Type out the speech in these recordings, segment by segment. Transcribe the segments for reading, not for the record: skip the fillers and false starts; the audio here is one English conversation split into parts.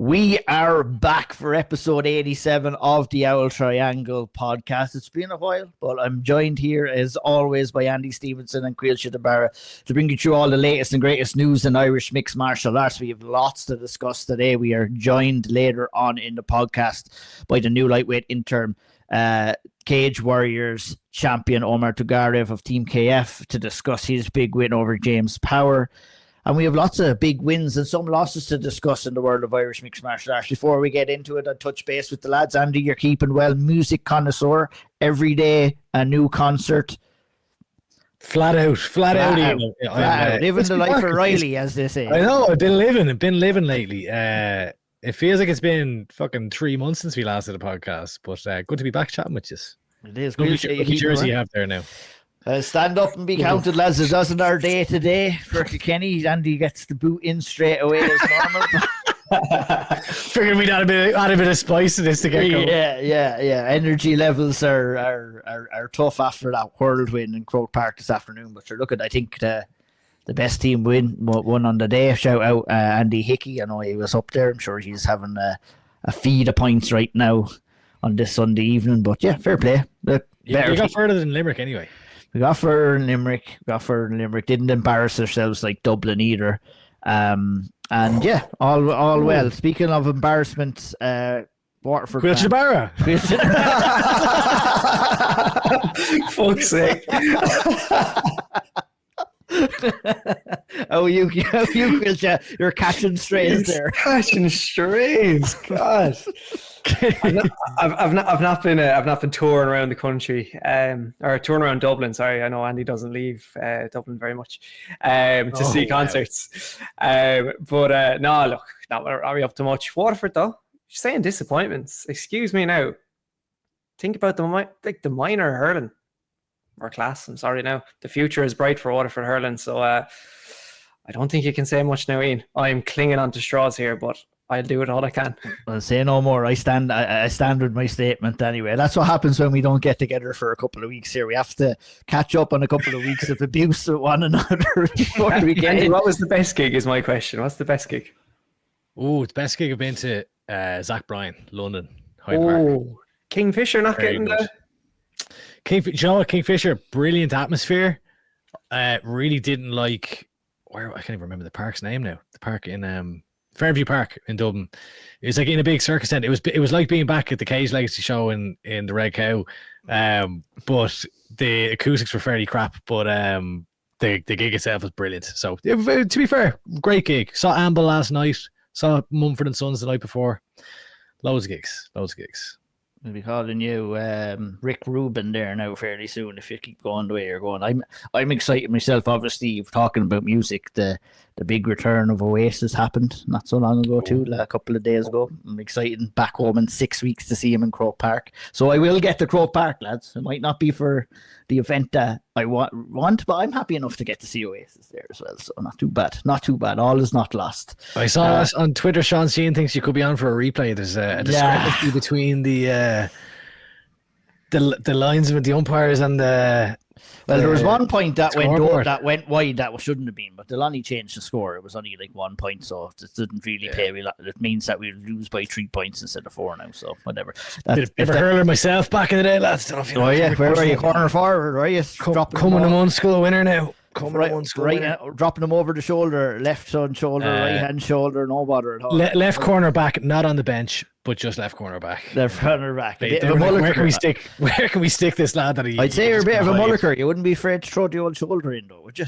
We are back for episode 87 of the Owl Triangle podcast. It's been a while, but I'm joined here as always by Andy Stevenson and Caoilte Barra to bring you through all the latest and greatest news in Irish mixed martial arts. We have lots to discuss today. We are joined later on in the podcast by the new lightweight interim Cage Warriors champion Omar Tugarev of Team KF to discuss his big win over James Power. And we have lots of big wins and some losses to discuss in the world of Irish mixed martial arts. Before we get into it, I'll touch base with the lads. Andy, you're keeping well. Music connoisseur. Every day, a new concert. Flat out. Living the life of Riley, as they say. I know, I've been living lately. It feels like it's been fucking 3 months since we last did a podcast, but good to be back chatting with you. It is. Good jersey you have there now. Stand up and be counted, lads. It wasn't our day today for Kilkenny. Andy gets the boot in straight away as normal. Figured we'd add a bit of spice to this to get going. Yeah. Energy levels are tough after that whirlwind in Croke Park this afternoon. But look at, I think the best team won on the day. Shout out Andy Hickey. I know he was up there. I'm sure he's having a feed of points right now on this Sunday evening. But yeah, fair play. We got further than Limerick anyway. We got further in Limerick. Didn't embarrass ourselves like Dublin either. And yeah, all well. Speaking of embarrassment, Waterford. Caoilte Barra. Fuck's sake. you Caoilte, you're catching strays there. Catching strays, God. I've not been touring around the country, or touring around Dublin. Sorry, I know Andy doesn't leave Dublin very much to see concerts. But no, look, not really up to much. Waterford though, you're saying disappointments. Excuse me now. Think about the minor hurling or class. I'm sorry now. The future is bright for Waterford hurling. So I don't think you can say much now, Ian. I'm clinging onto straws here, but I'll do it all I can. Well, say no more. I stand with my statement anyway. That's what happens when we don't get together for a couple of weeks here. We have to catch up on a couple of weeks of abuse with one another before we get in. What was the best gig is my question. What's the best gig? Oh, the best gig I've been to Zach Bryan, London, Hyde Park. Kingfisher not Very getting good. the... Do you know what? Kingfisher, brilliant atmosphere. Really didn't like... I can't even remember the park's name now. The park in... Fairview Park in Dublin. It was like in a big circus tent. It was like being back at the Cage Legacy show in the Red Cow, but the acoustics were fairly crap. But the gig itself was brilliant. So to be fair, great gig. Saw Amble last night. Saw Mumford & Sons the night before. Loads of gigs. We'll be calling you Rick Rubin there now fairly soon if you keep going the way you're going. I'm excited myself, obviously, talking about music. The big return of Oasis happened not so long ago too, a couple of days ago. I'm excited, back home in 6 weeks to see him in Croke Park. So I will get to Croke Park, lads. It might not be for the event that I want, but I'm happy enough to get to see Oasis there as well. So not too bad. All is not lost. I saw on Twitter, Sean Sheehan thinks you could be on for a replay. There's a discrepancy between the lines with the umpires and the... Well, there was 1 point that went wide that shouldn't have been, but they'll only change the score. It was only like 1 point, so it didn't really pay. It means that we lose by 3 points instead of 4 now, so whatever. Bit of hurler myself back in the day, lads. Where were you? Corner forward, are you? Coming among school winner now. Dropping him over the shoulder, left hand shoulder, right hand shoulder, no bother at all. Left corner back, not on the bench, but just left corner back. Left corner back. Where can we stick this lad? I'd say you're a bit of a mulliker. You wouldn't be afraid to throw the old shoulder in, though, would you?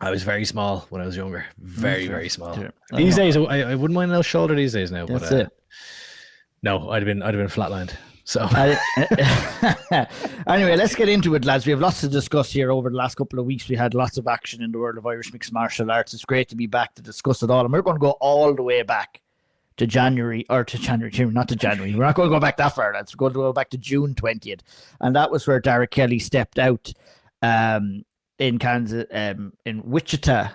I was very small when I was younger. Very small. These days, I wouldn't mind a little shoulder these days now. That's it. No, I'd have been flatlined. So anyway, let's get into it, lads. We have lots to discuss here over the last couple of weeks. We had lots of action in the world of Irish mixed martial arts. It's great to be back to discuss it all. And we're going to go all the way back to January, not to January. We're not going to go back that far, lads. We're going to go back to June 20th. And that was where Derrick Kelly stepped out in Kansas, in Wichita,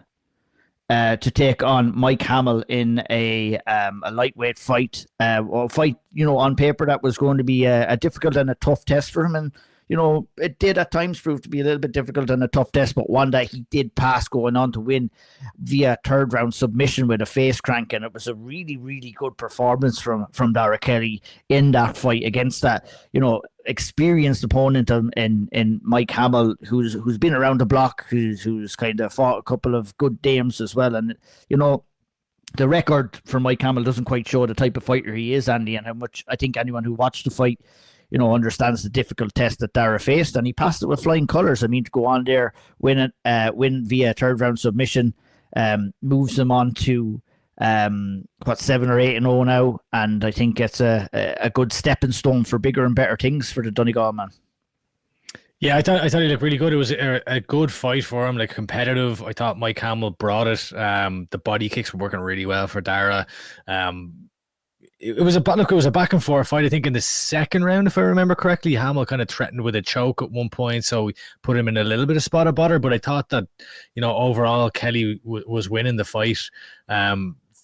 to take on Mike Hamill in a lightweight fight. On paper that was going to be a difficult and a tough test for him, and it did at times prove to be a little bit difficult and a tough test, but one that he did pass, going on to win via third round submission with a face crank. And it was a really, really good performance from Derrick Kelly in that fight against that, experienced opponent in Mike Hamill, who's been around the block, who's kind of fought a couple of good dames as well. And, the record for Mike Hamill doesn't quite show the type of fighter he is, Andy, and how much I think anyone who watched the fight, understands the difficult test that Dara faced, and he passed it with flying colours. I mean, to go on there, win via third round submission, moves him on to 7 or 8-0 now, and I think it's a good stepping stone for bigger and better things for the Donegal man. Yeah, I thought he looked really good. It was a good fight for him, like competitive. I thought Mike Hamill brought it. The body kicks were working really well for Dara. It was a back and forth fight. I think in the second round, if I remember correctly, Hamill kind of threatened with a choke at one point, so we put him in a little bit of spot of bother. But I thought that, overall Kelly was winning the fight.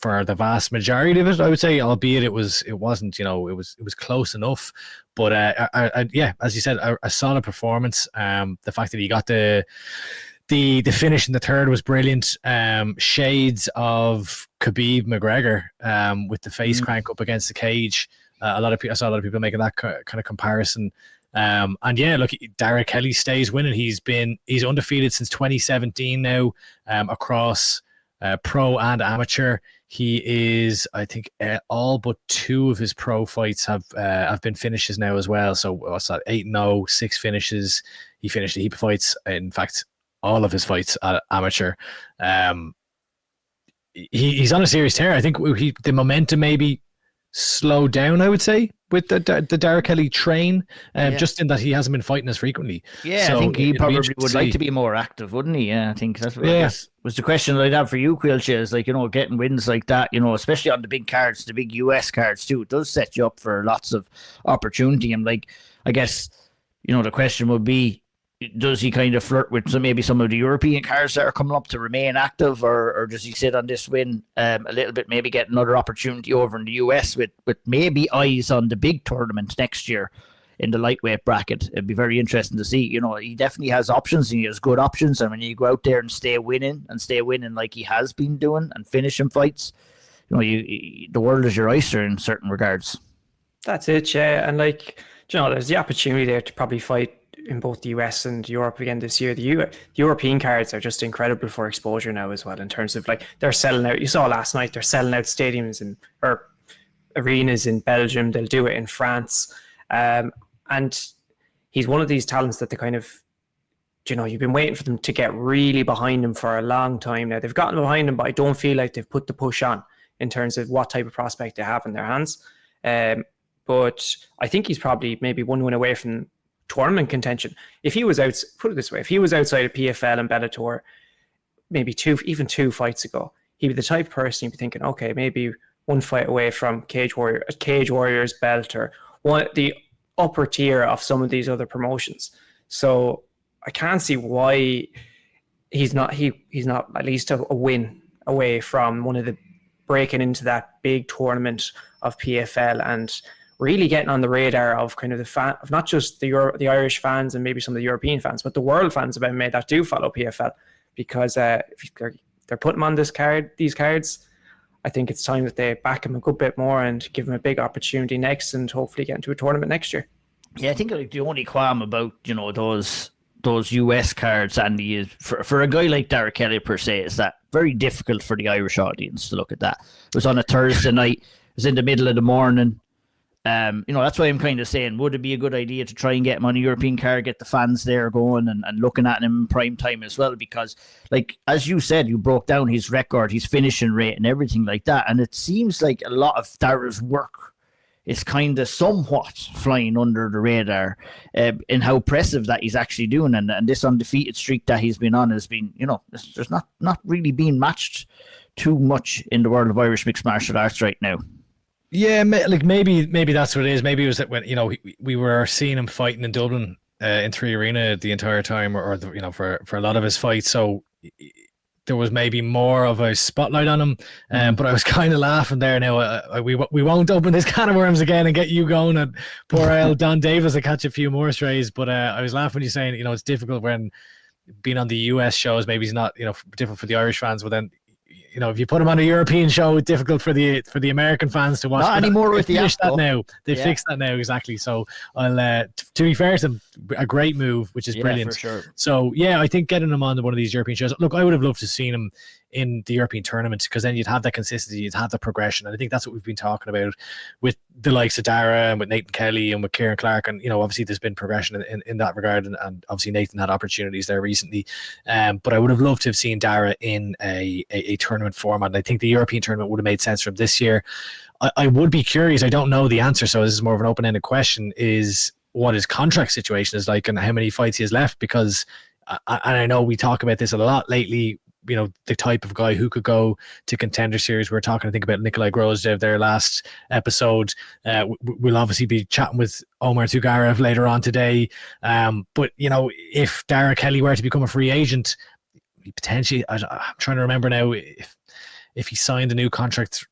For the vast majority of it, I would say, albeit it wasn't, it was close enough. But as you said, a solid performance. The fact that he got the finish in the third was brilliant. Shades of Khabib McGregor with the face crank up against the cage. I saw a lot of people making that kind of comparison. And yeah, look, Derrick Kelly stays winning. He's undefeated since 2017 now, across pro and amateur. He is, I think, all but 2 of his pro fights have been finishes now as well. So what's that? 8-0, 6 finishes. He finished a heap of fights. In fact, all of his fights at amateur. He's on a serious tear. I think the momentum maybe slowed down, I would say, with the Derrick Kelly train, just in that he hasn't been fighting as frequently. Yeah, so I think he probably would like to be more active, wouldn't he? Yeah, I think that's what I guess was the question that I'd have for you, Caoilte, is like, getting wins like that, especially on the big cards, the big US cards too, it does set you up for lots of opportunity. And like, I guess, the question would be, does he kind of flirt with maybe some of the European cards that are coming up to remain active, or does he sit on this win a little bit, maybe get another opportunity over in the US with maybe eyes on the big tournament next year in the lightweight bracket? It'd be very interesting to see. He definitely has options, and he has good options. And when you go out there and stay winning like he has been doing and finishing fights, the world is your oyster in certain regards. That's it, yeah. And like, there's the opportunity there to probably fight in both the US and Europe again this year. The European cards are just incredible for exposure now as well, in terms of like they're selling out. You saw last night they're selling out stadiums or arenas in Belgium. They'll do it in France. And he's one of these talents that they kind of, you've been waiting for them to get really behind him for a long time now. They've gotten behind him, but I don't feel like they've put the push on in terms of what type of prospect they have in their hands. But I think he's probably maybe one win away from tournament contention. If he was put it this way, if he was outside of PFL and Bellator, maybe 2 fights ago, he'd be the type of person you'd be thinking, okay, maybe one fight away from Cage Warriors belt, or the upper tier of some of these other promotions. So I can't see why he's not at least a win away from one of the breaking into that big tournament of PFL and really getting on the radar of kind of the fan, of not just the Irish fans and maybe some of the European fans, but the world fans of MMA that do follow PFL, because if they're putting him on these cards, I think it's time that they back him a good bit more and give him a big opportunity next, and hopefully get into a tournament next year. Yeah, I think like the only qualm about those US cards, Andy, is for a guy like Derrick Kelly per se, is that very difficult for the Irish audience to look at that. It was on a Thursday night. It was in the middle of the morning. That's why I'm kind of saying, would it be a good idea to try and get him on a European card, get the fans there going and looking at him in prime time as well? Because, like, as you said, you broke down his record, his finishing rate and everything like that. And it seems like a lot of Dara's work is kind of somewhat flying under the radar in how impressive that he's actually doing. And this undefeated streak that he's been on has been, there's not really being matched too much in the world of Irish mixed martial arts right now. Yeah, like maybe that's what it is. Maybe it was that when we were seeing him fighting in Dublin in 3 Arena the entire time, or for a lot of his fights. So there was maybe more of a spotlight on him. But I was kind of laughing there. Now we won't open this can of worms again and get you going. And poor old Don Davis will catch a few more strays. But I was laughing when you saying, it's difficult when being on the US shows, maybe it's not, different for the Irish fans, but then, if you put him on a European show, it's difficult for the American fans to watch. Not anymore with the app, that now. They fixed that now, exactly. So I'll to be fair to them, a great move, which is brilliant. For sure. So I think getting him on one of these European shows. Look, I would have loved to have seen him in the European tournament, because then you'd have that consistency, you'd have the progression, and I think that's what we've been talking about with the likes of Dara and with Nathan Kelly and with Kieran Clark, and obviously there's been progression in that regard, and obviously Nathan had opportunities there recently, but I would have loved to have seen Dara in a tournament format, and I think the European tournament would have made sense for him this year. I would be curious, I don't know the answer, so this is more of an open-ended question, is what his contract situation is like and how many fights he has left, because and I know we talk about this a lot lately, the type of guy who could go to Contender Series. We were talking, I think, about Nikolai Grozdev there last episode. We'll obviously be chatting with Omar Tugarev later on today. But, if Derrick Kelly were to become a free agent, potentially, I'm trying to remember now if he signed a new contract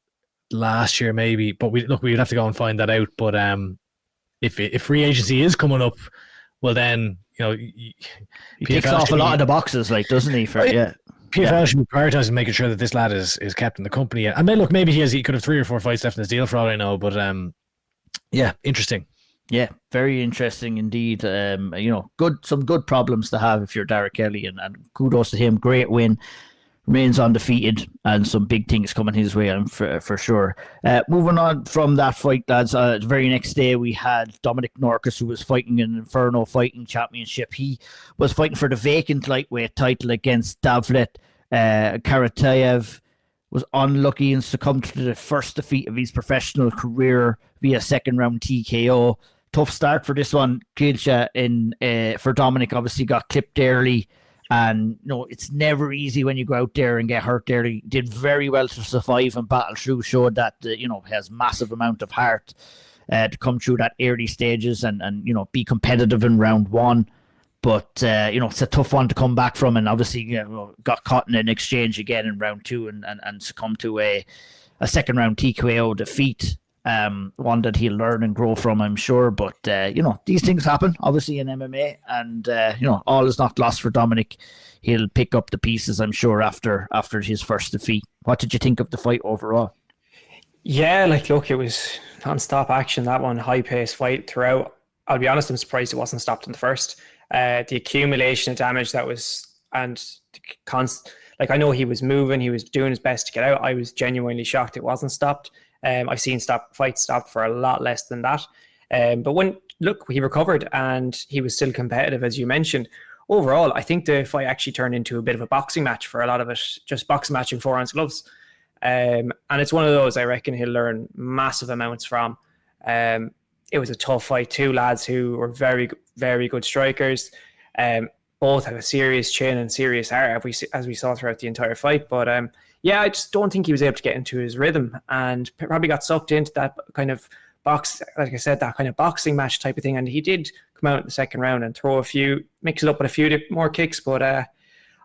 last year, maybe. But we'd have to go and find that out. But if free agency is coming up, well, then, he ticks off a lot of the boxes, doesn't he? PFL should be prioritising making sure that this lad is kept in the company. And then, look, maybe he could have 3 or 4 fights left in his deal for all I know. But interesting. Yeah, very interesting indeed. Some good problems to have if you're Derrick Kelly, and kudos to him. Great win. Remains undefeated, and some big things coming his way, for sure. Moving on from that fight, lads, the very next day we had Dominic Norcas, who was fighting in Inferno Fighting Championship. He was fighting for the vacant lightweight title against Davlet Karateyev. Was unlucky and succumbed to the first defeat of his professional career via second round TKO. Tough start for this one. Caoilte for Dominic obviously got clipped early. And it's never easy when you go out there and get hurt there. He did very well to survive and battle through, showed that has massive amount of heart to come through that early stages and be competitive in round 1. But it's a tough one to come back from, and obviously got caught in an exchange again in round 2 and succumbed to a second round TKO defeat. One that he'll learn and grow from, I'm sure. But these things happen obviously in MMA, and all is not lost for Dominic. He'll pick up the pieces, I'm sure, after his first defeat. What did you think of the fight overall? Yeah, look, it was non-stop action, that one, high-paced fight throughout. I'll be honest, I'm surprised it wasn't stopped in the first. The accumulation of damage that was, and I know he was moving, he was doing his best to get out. I was genuinely shocked it wasn't stopped. I've seen fights stopped for a lot less than that. But he recovered and he was still competitive, as you mentioned. Overall, I think the fight actually turned into a bit of a boxing match for a lot of it, just boxing match in 4-ounce gloves. And it's one of those I reckon he'll learn massive amounts from. It was a tough fight. 2 lads who were very, very good strikers. Both have a serious chin and serious heart, as we saw throughout the entire fight. But I just don't think he was able to get into his rhythm and probably got sucked into that kind of like I said, that kind of boxing match type of thing. And he did come out in the second round and mix it up with a few more kicks. But I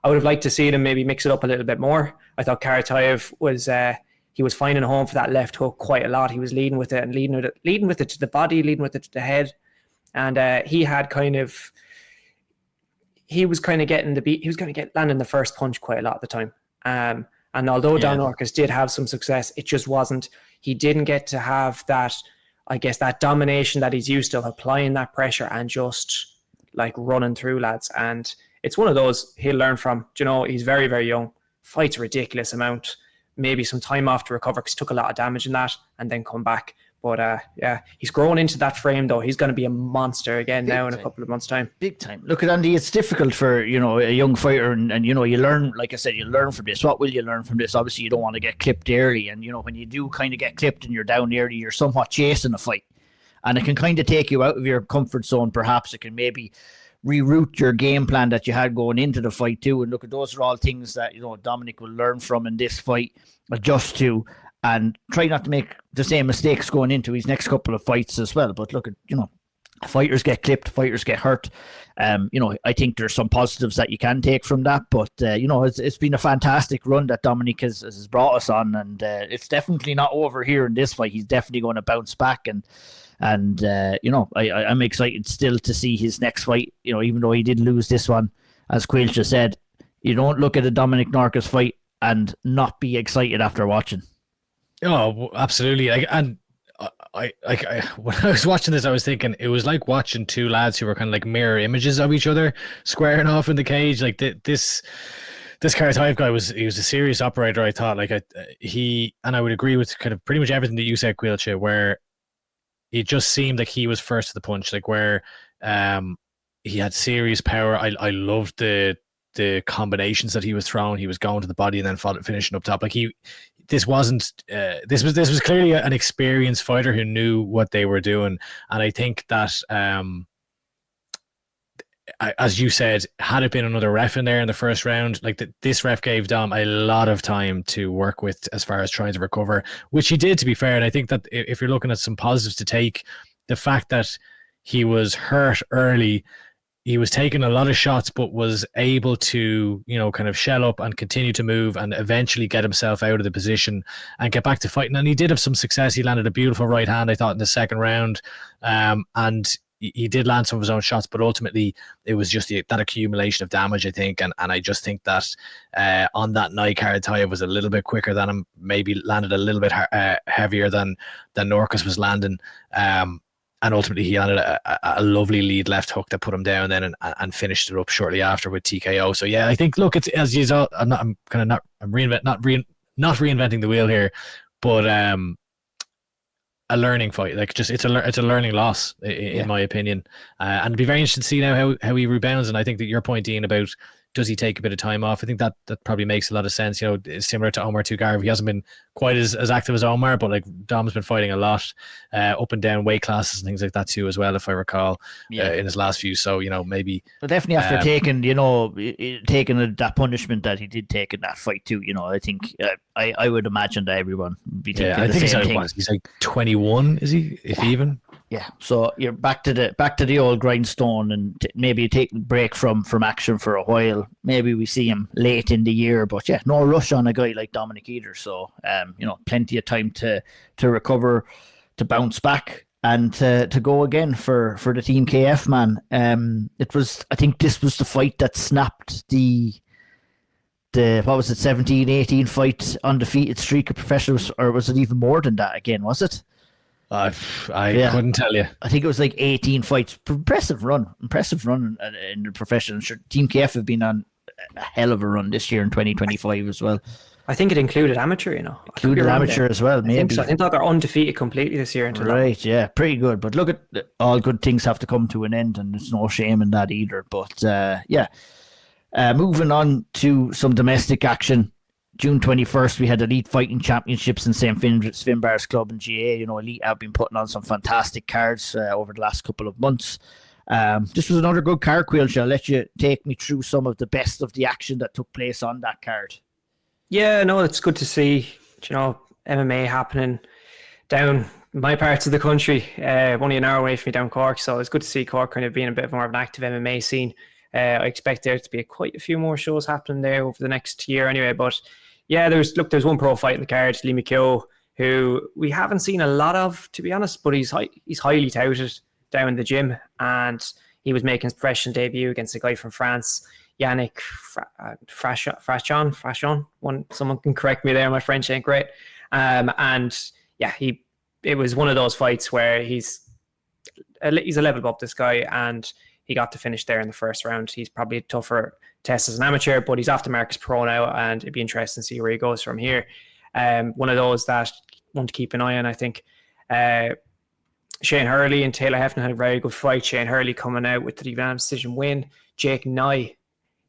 would have liked to see him maybe mix it up a little bit more. I thought Karateyev was finding a home for that left hook quite a lot. He was leading with it and leading with it to the body, leading with it to the head. And he was kind of getting the beat. He was going to get landing the first punch quite a lot of the time. And although Don Norcas did have some success, it just wasn't. He didn't get to have that, I guess, that domination that he's used to, applying that pressure and just running through lads. And it's one of those he'll learn from. He's very, very young. Fights a ridiculous amount. Maybe some time off to recover because he took a lot of damage in that and then come back. But he's grown into that frame though. He's going to be a monster again now in a couple of months' time. Big time. Look at Andy. It's difficult for a young fighter, and you learn. Like I said, you learn from this. What will you learn from this? Obviously, you don't want to get clipped early, and when you do kind of get clipped and you're down early, you're somewhat chasing a fight, and it can kind of take you out of your comfort zone. Perhaps it can maybe reroute your game plan that you had going into the fight too. And look, at those are all things that Dominic will learn from in this fight, adjust to, and try not to make the same mistakes going into his next couple of fights as well. But look, Fighters get clipped, fighters get hurt. I think there's some positives that you can take from that, but it's been a fantastic run that Dominic has brought us on, and it's definitely not over here in this fight. He's definitely going to bounce back, and I'm excited still to see his next fight. Even though he did lose this one, as Caoilte said, you don't look at a Dominic Norcas fight and not be excited after watching. Oh, absolutely. I when I was watching this, I was thinking it was like watching two lads who were kind of like mirror images of each other squaring off in the cage. Like this Caoilte guy he was a serious operator. I thought and I would agree with kind of pretty much everything that you said, Caoilte, where it just seemed like he was first to the punch, like where he had serious power. I loved the combinations that he was throwing. He was going to the body and then finishing up top. Like this was clearly an experienced fighter who knew what they were doing. And I think that, as you said, had it been another ref in there in the first round, this ref gave Dom a lot of time to work with as far as trying to recover, which he did, to be fair. And I think that if you're looking at some positives to take, the fact that he was hurt early, he was taking a lot of shots, but was able to, kind of shell up and continue to move and eventually get himself out of the position and get back to fighting. And he did have some success. He landed a beautiful right hand, I thought, in the second round. And he did land some of his own shots, but ultimately it was just that accumulation of damage, I think. And I just think that on that night, Caoilte was a little bit quicker than him, maybe landed a little bit heavier than Norcas was landing. And ultimately, he landed a lovely lead left hook that put him down then and finished it up shortly after with TKO. So yeah, I think, look, it's as you saw, I'm reinventing the wheel here, but a learning fight. It's a learning loss in my opinion, and it'd be very interesting to see now how he rebounds. And I think that your point, Dean, about does he take a bit of time off? I think that probably makes a lot of sense. Similar to Omar Tugarev, he hasn't been quite as active as Omar, but Dom's been fighting a lot, up and down weight classes and things like that too, as well, if I recall, in his last few. So maybe. But definitely after taking that punishment that he did take in that fight too. I think I would imagine that everyone would be thinking the same thing. He's like 21, is he? If even. Yeah, so you're back to the old grindstone, and maybe taking a break from action for a while. Maybe we see him late in the year, but yeah, no rush on a guy like Dominic either. So plenty of time to recover, to bounce back, and to go again for the Team KF man. I think this was the fight that snapped the 17-18 fight undefeated streak of professionals, or was it even more than that again? Was it? I couldn't tell you. I think it was like 18 fights. Impressive run in the profession. Sure, Team KF have been on a hell of a run this year in 2025 as well. I think it included amateur, Included amateur as well, maybe. I think they're undefeated completely this year. Right, yeah, pretty good. But look, all good things have to come to an end, and there's no shame in that either. But moving on to some domestic action. June 21st, we had Elite Fighting Championships in St. Finbarr's Club in GA. Elite have been putting on some fantastic cards over the last couple of months. This was another good card, Caoilte. I'll let you take me through some of the best of the action that took place on that card. Yeah, no, it's good to see, MMA happening down my parts of the country. Only an hour away from me down Cork, so it's good to see Cork kind of being a bit more of an active MMA scene. I expect there to be quite a few more shows happening there over the next year anyway, but yeah, there's one pro fight in the card, Lee McKeough, who we haven't seen a lot of, to be honest, but he's highly touted down in the gym, and he was making his professional debut against a guy from France, Yannick Frachon. Someone can correct me there, my French ain't great. And yeah, it was one of those fights where he's a level above this guy, and he got to finish there in the first round. He's probably a tougher test as an amateur, but he's off the mark as pro now, and it'd be interesting to see where he goes from here. One of those that want to keep an eye on, I think. Shane Hurley and Taylor Hefner had a very good fight. Shane Hurley coming out with the unanimous decision win. Jake Nye,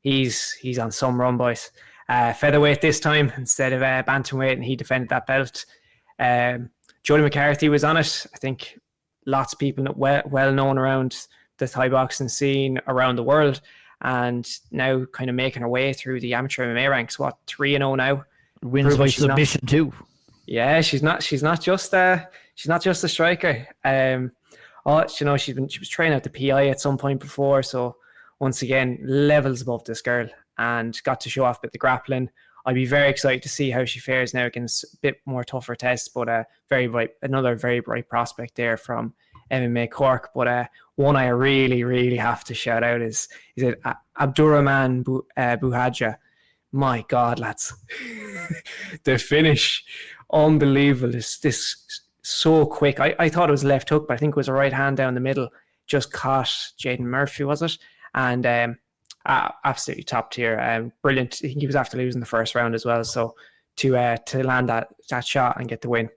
he's on some run, boys. Featherweight this time instead of bantamweight, and he defended that belt. Jody McCarthy was on it. I think lots of people well known around the Thai boxing scene around the world, and now kind of making her way through the amateur MMA ranks. 3-0 now. Wins by submission too. Yeah, she's not just a striker. Oh, she was training at the PI at some point before, so once again, levels above this girl, and got to show off a bit the grappling. I'd be very excited to see how she fares now against a bit more tougher tests, but another very bright prospect there from MMA Cork. But one I really, really have to shout out is Abdurrahman Buhadja. My God, lads. The finish, unbelievable. This so quick. I thought it was a left hook, but I think it was a right hand down the middle. Just caught Jaden Murphy, was it? And absolutely top tier. Brilliant. I think he was after losing the first round as well. So to land that shot and get the win,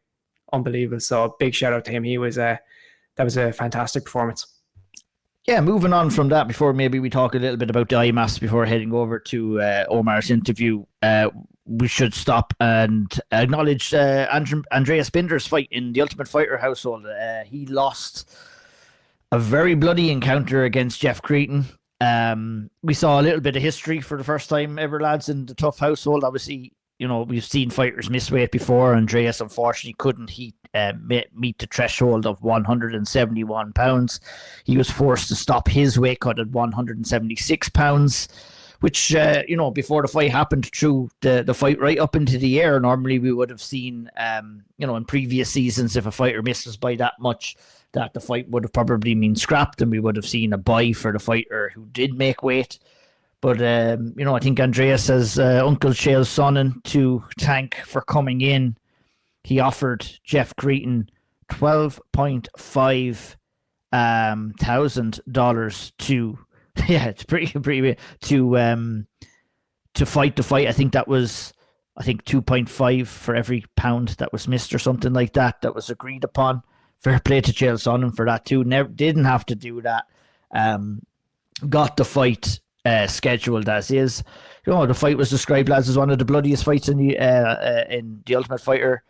unbelievable. So big shout out to him. That was a fantastic performance. Yeah, moving on from that, before maybe we talk a little bit about the IMAS before heading over to Omar's interview, we should stop and acknowledge Andreas Binder's fight in the Ultimate Fighter household. He lost a very bloody encounter against Jeff Cretan. We saw a little bit of history for the first time ever, lads, in the tough household. Obviously, we've seen fighters miss weight before. Andreas unfortunately couldn't meet the threshold of 171 pounds. He was forced to stop his weight cut at 176 pounds, which, before the fight happened, threw the fight right up into the air. Normally we would have seen, in previous seasons, if a fighter misses by that much, that the fight would have probably been scrapped and we would have seen a bye for the fighter who did make weight. But, I think Andreas has Uncle Chael Sonnen to thank for coming in. He offered Jeff Cretan $12.5 thousand to it's pretty to fight the fight. I think 2.5 for every pound that was missed or something like that. That was agreed upon. Fair play to Chael Sonnen for that too. Didn't have to do that. Got the fight scheduled as is. The fight was described as one of the bloodiest fights in the Ultimate Fighter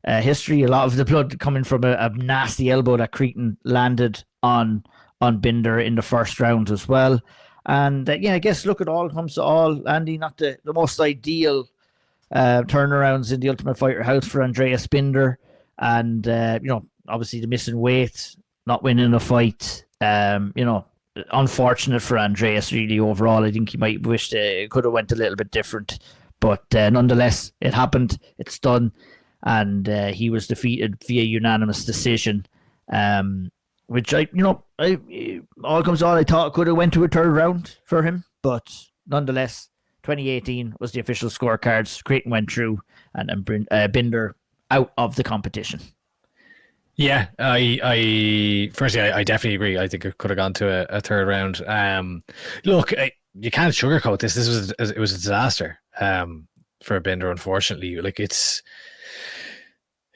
history. A lot of the blood coming from a nasty elbow that Cretan landed on Binder in the first round as well. And I guess look, it all comes to all. Andy, not the most ideal turnarounds in the Ultimate Fighter house for Andreas Binder, and obviously the missing weight, not winning a fight. Unfortunate for Andreas, really, overall. I think he might wish it could have went a little bit different, but nonetheless, it happened. It's done, and he was defeated via unanimous decision. Which all comes to all, I thought it could have went to a third round for him, but nonetheless, 2018 was the official scorecards. Creighton went through, and Binder out of the competition. Yeah, I definitely agree. I think it could have gone to a third round. Look, you can't sugarcoat this. It was a disaster for Binder, unfortunately. Like it's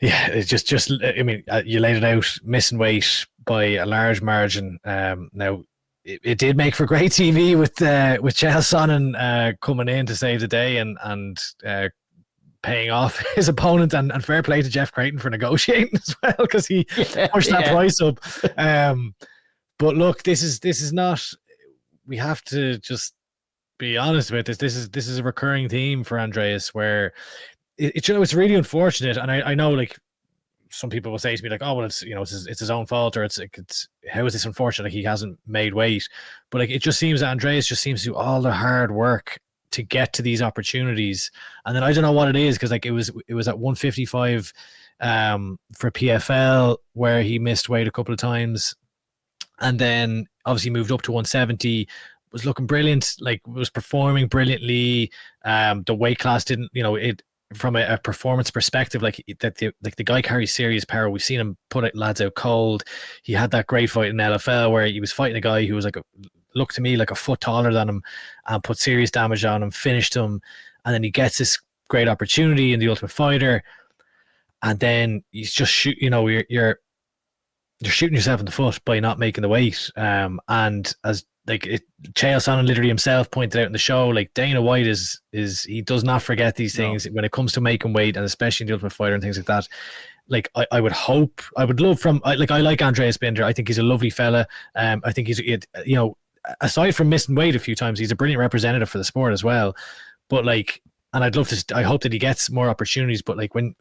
just. I mean, you laid it out. Missing weight by a large margin. Now, it did make for great TV with Chael Sonnen coming in to save the day and paying off his opponent, and fair play to Jeff Creighton for negotiating as well, because he pushed that price up. But look, this is not. We have to just be honest about this. This is a recurring theme for Andreas, where it's really unfortunate, and I know, like, some people will say to me, like, oh well, it's his own fault, or it's how is this unfortunate? Like, he hasn't made weight, but like, it just seems that Andreas just seems to do all the hard work to get to these opportunities, and then I don't know what it is, because like it was at 155 for PFL where he missed weight a couple of times, and then obviously moved up to 170, was looking brilliant, like was performing brilliantly. The weight class didn't, it from a performance perspective, like the guy carries serious power. We've seen him put lads out cold. He had that great fight in LFL where he was fighting a guy who was like looked to me like a foot taller than him, and put serious damage on him, finished him, and then he gets this great opportunity in the Ultimate Fighter, and then he's just you're shooting yourself in the foot by not making the weight. And as Chael Sonnen literally himself pointed out in the show, like, Dana White is he does not forget these things when it comes to making weight, and especially in the Ultimate Fighter and things like that. Like, I would love I like Andreas Binder. I think he's a lovely fella. I think he's aside from missing weight a few times, he's a brilliant representative for the sport as well. But like, and I hope that he gets more opportunities. But like, when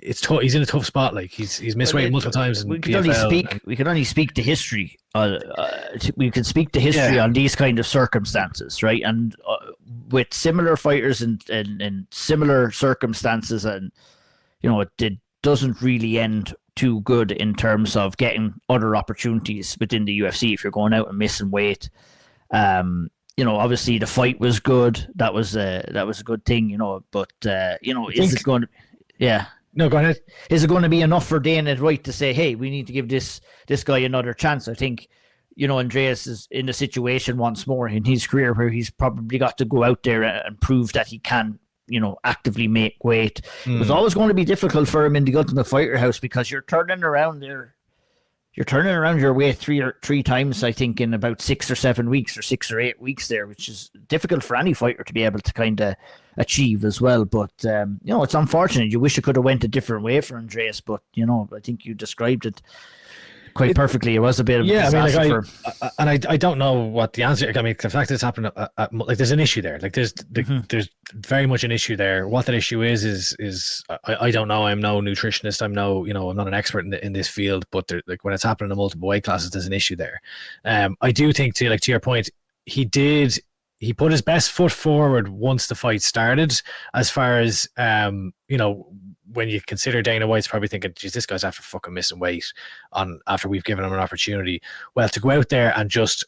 it's tough. He's in a tough spot. Like he's missed weight multiple times. We can only speak to history. We can speak to history on these kind of circumstances, right? And with similar fighters in similar circumstances, and it doesn't really end too good in terms of getting other opportunities within the UFC if you're going out and missing weight. Obviously the fight was good. That was a good thing, But is it going to? Yeah. No, go ahead. Is it going to be enough for Dana White to say, hey, we need to give this guy another chance? I think, Andreas is in a situation once more in his career where he's probably got to go out there and prove that he can, actively make weight. It was always going to be difficult for him in the Ultimate Fighter house because you're turning around your weight three times, I think, in about 6 or 7 weeks or 6 or 8 weeks there, which is difficult for any fighter to be able to kind of achieve as well. But, it's unfortunate. You wish it could have went a different way for Andreas, but, I think you described it quite perfectly. It was a bit of a disaster I don't know what the answer. I mean, the fact that it's happened, there's an issue there. Like there's very much an issue there. What that issue is I don't know. I'm no nutritionist. I'm not an expert in this field. But when it's happening in multiple weight classes, there's an issue there. I do think to your point, he put his best foot forward once the fight started. As far as when you consider Dana White's probably thinking, geez, this guy's after fucking missing weight after we've given him an opportunity. Well, to go out there and just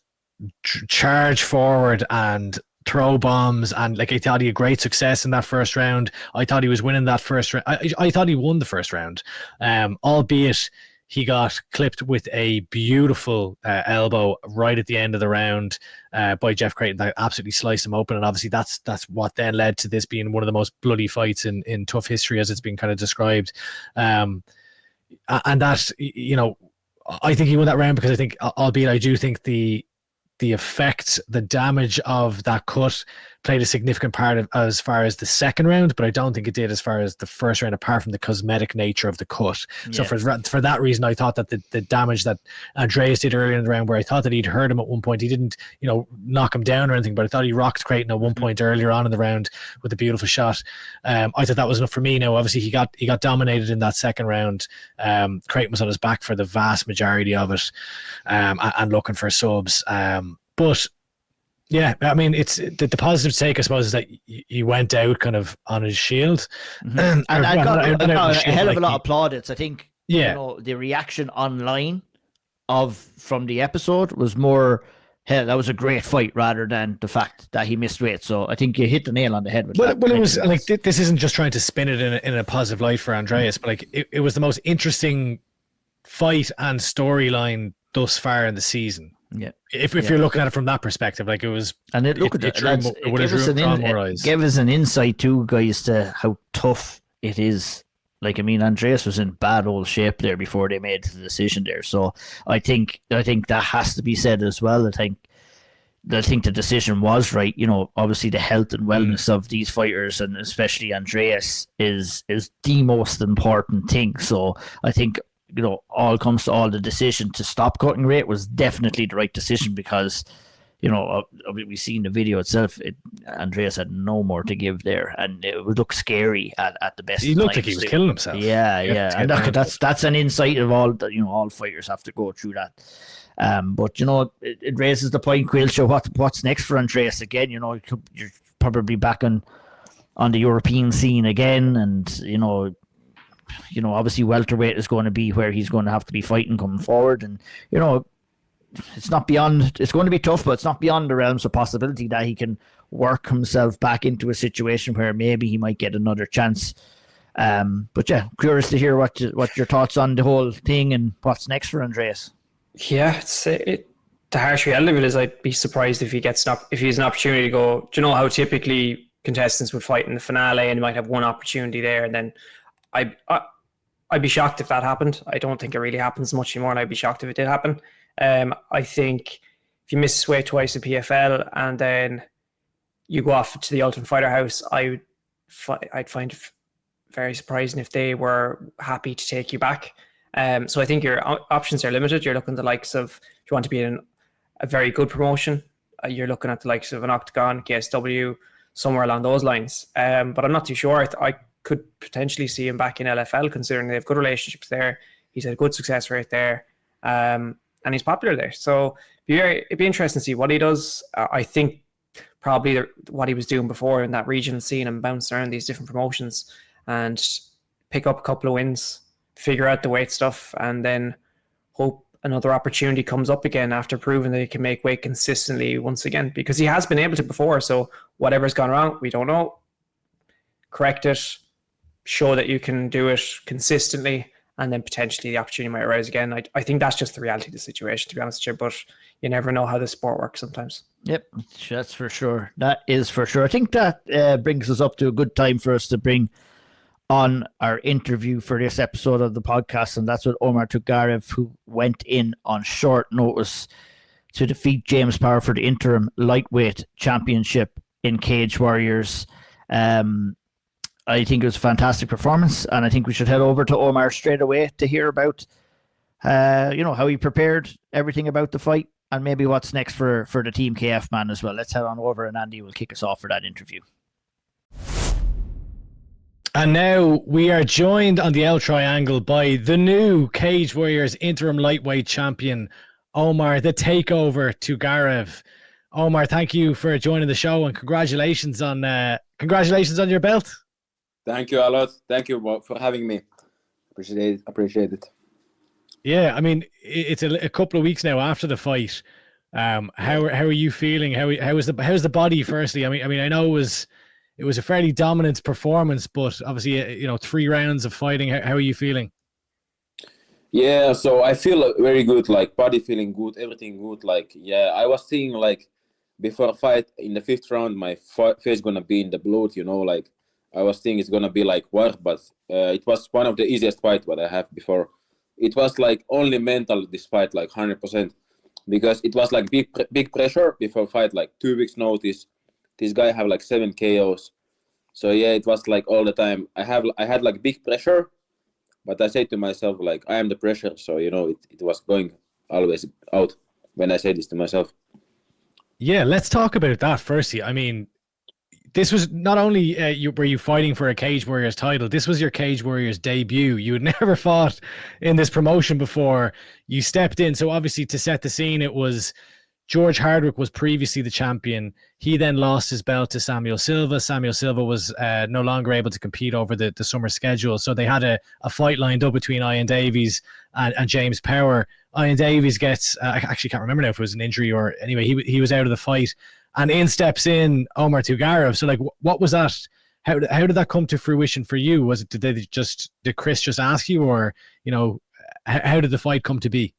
charge forward and throw bombs, and I thought he had great success in that first round. I thought he was winning that first round. I thought he won the first round, albeit he got clipped with a beautiful elbow right at the end of the round by Jeff Creighton that absolutely sliced him open. And obviously that's what then led to this being one of the most bloody fights in tough history, as it's been kind of described. And that, I think he won that round because I think, albeit I do think the effect, the damage of that cut played a significant part as far as the second round, but I don't think it did as far as the first round, apart from the cosmetic nature of the cut. Yeah. So for that reason, I thought that the damage that Andreas did earlier in the round, where I thought that he'd hurt him at one point, he didn't, knock him down or anything, but I thought he rocked Creighton at one point earlier on in the round with a beautiful shot. I thought that was enough for me. Now, obviously, he got dominated in that second round. Creighton was on his back for the vast majority of it, and looking for subs. But yeah, I mean, it's the positive take, I suppose, is that he went out kind of on his shield. Mm-hmm. And I got a hell of a lot of plaudits. I think, the reaction online from the episode was more, hell, that was a great fight, rather than the fact that he missed weight. So I think you hit the nail on the head with that. Well, it was like, this isn't just trying to spin it in a positive light for Andreas, but it was the most interesting fight and storyline thus far in the season. Yeah, if you're looking at it from that perspective, it was, and it gave us an insight too, guys, to how tough it is. Andreas was in bad old shape there before they made the decision there. So I think that has to be said as well. I think the decision was right. Obviously the health and wellness of these fighters, and especially Andreas, is the most important thing. So I think, all comes to all, the decision to stop cutting weight was definitely the right decision, because, we've seen the video itself. Andreas had no more to give there, and it would look scary at the best. He looked like he was killing himself. Yeah. And that's an insight of all that, all fighters have to go through that. But it raises the point, Caoilte, what's next for Andreas again? You're probably back on the European scene again, and obviously welterweight is going to be where he's going to have to be fighting coming forward. And, it's going to be tough, but it's not beyond the realms of possibility that he can work himself back into a situation where maybe he might get another chance. But yeah, curious to hear what your thoughts on the whole thing and what's next for Andreas. Yeah, the harsh reality of it is, I'd be surprised if he has an opportunity to go. Do you know how typically contestants would fight in the finale, and you might have one opportunity there, and then I'd be shocked if that happened. I don't think it really happens much anymore, and I'd be shocked if it did happen. I think if you miss weight twice in PFL and then you go off to the Ultimate Fighter house, I'd find it very surprising if they were happy to take you back. So I think your options are limited. You're looking at the likes of, if you want to be in a very good promotion, you're looking at the likes of an Octagon, KSW, somewhere along those lines. But I'm not too sure. could potentially see him back in LFL, considering they have good relationships there. He's had a good success rate there, and he's popular there. So it'd be interesting to see what he does. I think probably what he was doing before in that regional scene and bounce around these different promotions and pick up a couple of wins, figure out the weight stuff, and then hope another opportunity comes up again after proving that he can make weight consistently once again, because he has been able to before. So whatever's gone wrong, we don't know. Correct it, show that you can do it consistently, and then potentially the opportunity might arise again. I think that's just the reality of the situation, to be honest with you, but you never know how the sport works sometimes. Yep, that's for sure. That is for sure. I think that brings us up to a good time for us to bring on our interview for this episode of the podcast, and that's with Omar Tugarev, who went in on short notice to defeat James Power for the interim lightweight championship in Cage Warriors. I think it was a fantastic performance, and I think we should head over to Omar straight away to hear about how he prepared, everything about the fight, and maybe what's next for the Team KF man as well. Let's head on over, and Andy will kick us off for that interview. And now we are joined on the L Triangle by the new Cage Warriors interim lightweight champion, Omar, the Takeover Tugarev. Omar, thank you for joining the show, and congratulations on your belt. Thank you a lot. Thank you for having me. Appreciate it. Yeah, I mean, it's a couple of weeks now after the fight. How are you feeling? How's the body? Firstly, I mean, I know it was a fairly dominant performance, but obviously, 3 rounds of fighting. How are you feeling? Yeah, so I feel very good. Like body feeling good, everything good. Like I was seeing like before fight in the 5th round, my face gonna be in the blood. Like I was thinking it's gonna be like war, but it was one of the easiest fight what I have before. It was like only mental this fight, like 100%, because it was like big pressure before fight, like 2 weeks notice. This guy have like 7 KOs, so yeah, it was like all the time. I had like big pressure, but I said to myself like I am the pressure, so it was going always out when I said this to myself. Yeah, let's talk about that firstly. I mean, this was not only were you fighting for a Cage Warriors title, this was your Cage Warriors debut. You had never fought in this promotion before. You stepped in, so obviously to set the scene, it was George Hardwick was previously the champion. He then lost his belt to Samuel Silva. Samuel Silva was no longer able to compete over the summer schedule, so they had a fight lined up between Ian Davies and James Power. Ian Davies gets, I actually can't remember now if it was an injury or anyway, he was out of the fight. And in steps in Omar Tugarev. So, like, what was that? How did that come to fruition for you? Was it did Chris just ask you, or how did the fight come to be?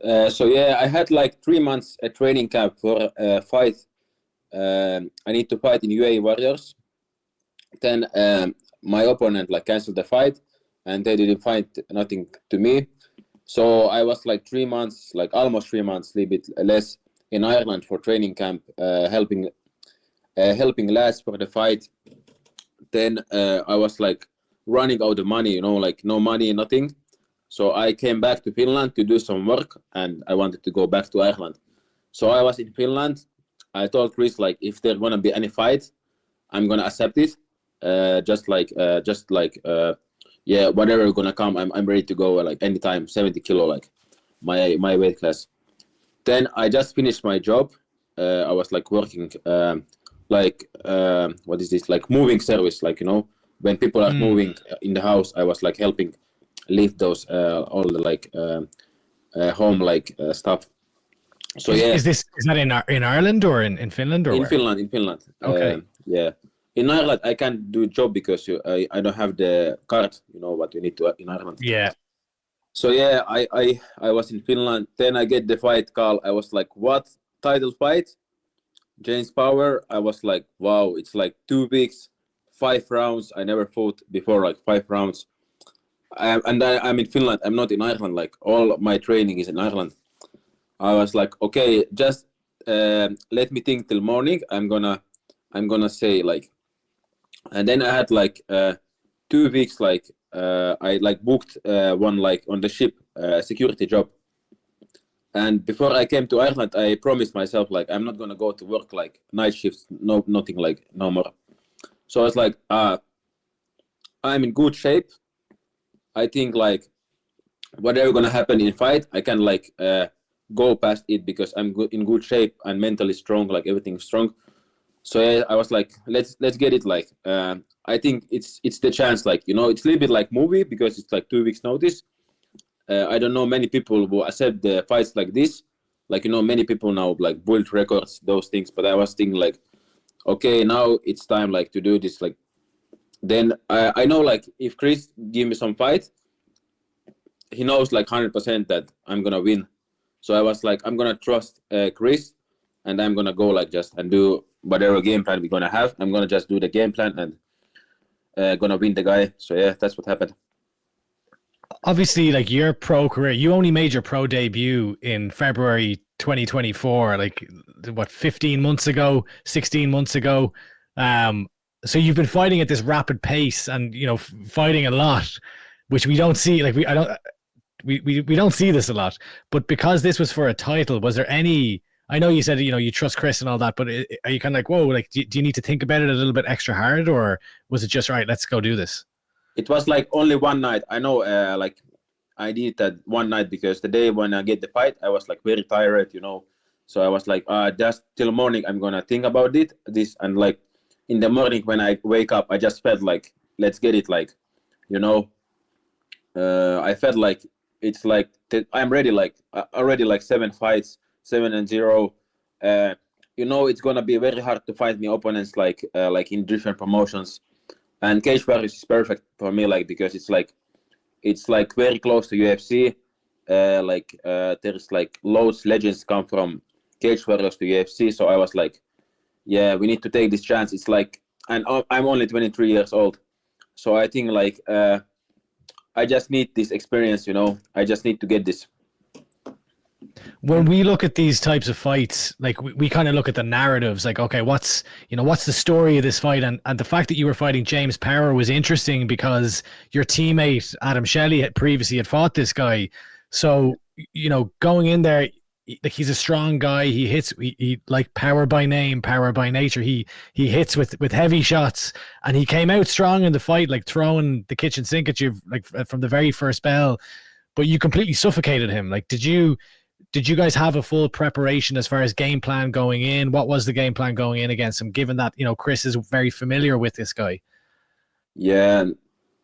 I had like 3 months a training camp for a fight. I need to fight in UAE Warriors. Then my opponent like canceled the fight, and they didn't find nothing to me. So I was like 3 months, like almost 3 months, a little bit less, in Ireland for training camp, helping lads for the fight. Then I was like running out of money, like no money, nothing. So I came back to Finland to do some work, and I wanted to go back to Ireland. So I was in Finland. I told Chris like if there's gonna be any fight, I'm gonna accept it. Whatever gonna come, I'm ready to go like anytime. 70 kilo, like my weight class. Then I just finished my job. I was like working what is this, like moving service, like when people are moving in the house, I was like helping lift those all the like home like stuff. So is that in Ireland or in Finland or in where? Finland? Okay. In Ireland I can't do job because I don't have the card, what you need to in Ireland. Yeah. So I was in Finland. Then I get the fight call. I was like, what title fight? James Power. I was like, wow, it's like 2 weeks, 5 rounds. I never fought before, like 5 rounds. I'm in Finland. I'm not in Ireland. Like all my training is in Ireland. I was like, okay, just let me think till morning. I'm gonna say like, and then I had like 2 weeks like. I like booked one like on the ship security job, and before I came to Ireland I promised myself like I'm not gonna go to work like night shifts, nothing like no more. So I was like I'm in good shape. I think like whatever gonna happen in fight, I can like go past it because I'm in good shape and mentally strong, like everything's strong. So yeah, I was like, let's get it. Like I think it's the chance. Like it's a little bit like movie because it's like 2 weeks notice. I don't know many people who accept the fights like this. Like many people now like build records, those things. But I was thinking like, okay, now it's time like to do this. Like then I know like if Chris give me some fight, he knows like 100% that I'm gonna win. So I was like, I'm gonna trust Chris, and I'm gonna go like just and do whatever game plan we're gonna have. I'm gonna just do the game plan and gonna win the guy. So yeah, that's what happened. Obviously, like your pro career, you only made your pro debut in February 2024, like what, 15 months ago, 16 months ago. So you've been fighting at this rapid pace and fighting a lot, which we don't see. Like we don't see this a lot. But because this was for a title, was there any? I know you said you trust Chris and all that, but are you kind of like, whoa, like do you need to think about it a little bit extra hard, or was it just right? Let's go do this. It was like only one night. I know, like I did that one night because the day when I get the fight, I was like very tired, So I was like, just till morning, I'm gonna think about this, and like in the morning when I wake up, I just felt like let's get it, like, I felt like it's like I'm ready, like already like 7 fights, 7-0. It's gonna be very hard to find me opponents like in different promotions. And Cage Warriors is perfect for me, like because it's like very close to UFC. There's like loads legends come from Cage Warriors to UFC. So I was like, yeah, we need to take this chance. It's like, and I'm only 23 years old, so I think like I just need this experience. I just need to get this. When we look at these types of fights, like we kind of look at the narratives, like, okay, what's the story of this fight? And the fact that you were fighting James Power was interesting because your teammate, Adam Shelley, had previously fought this guy. So, going in there, like he's a strong guy. He hits, he like power by name, power by nature. He hits with heavy shots, and he came out strong in the fight, like throwing the kitchen sink at you, like from the very first bell, but you completely suffocated him. Like, did you guys have a full preparation as far as game plan going in? What was the game plan going in against him, given that, Chris is very familiar with this guy? Yeah,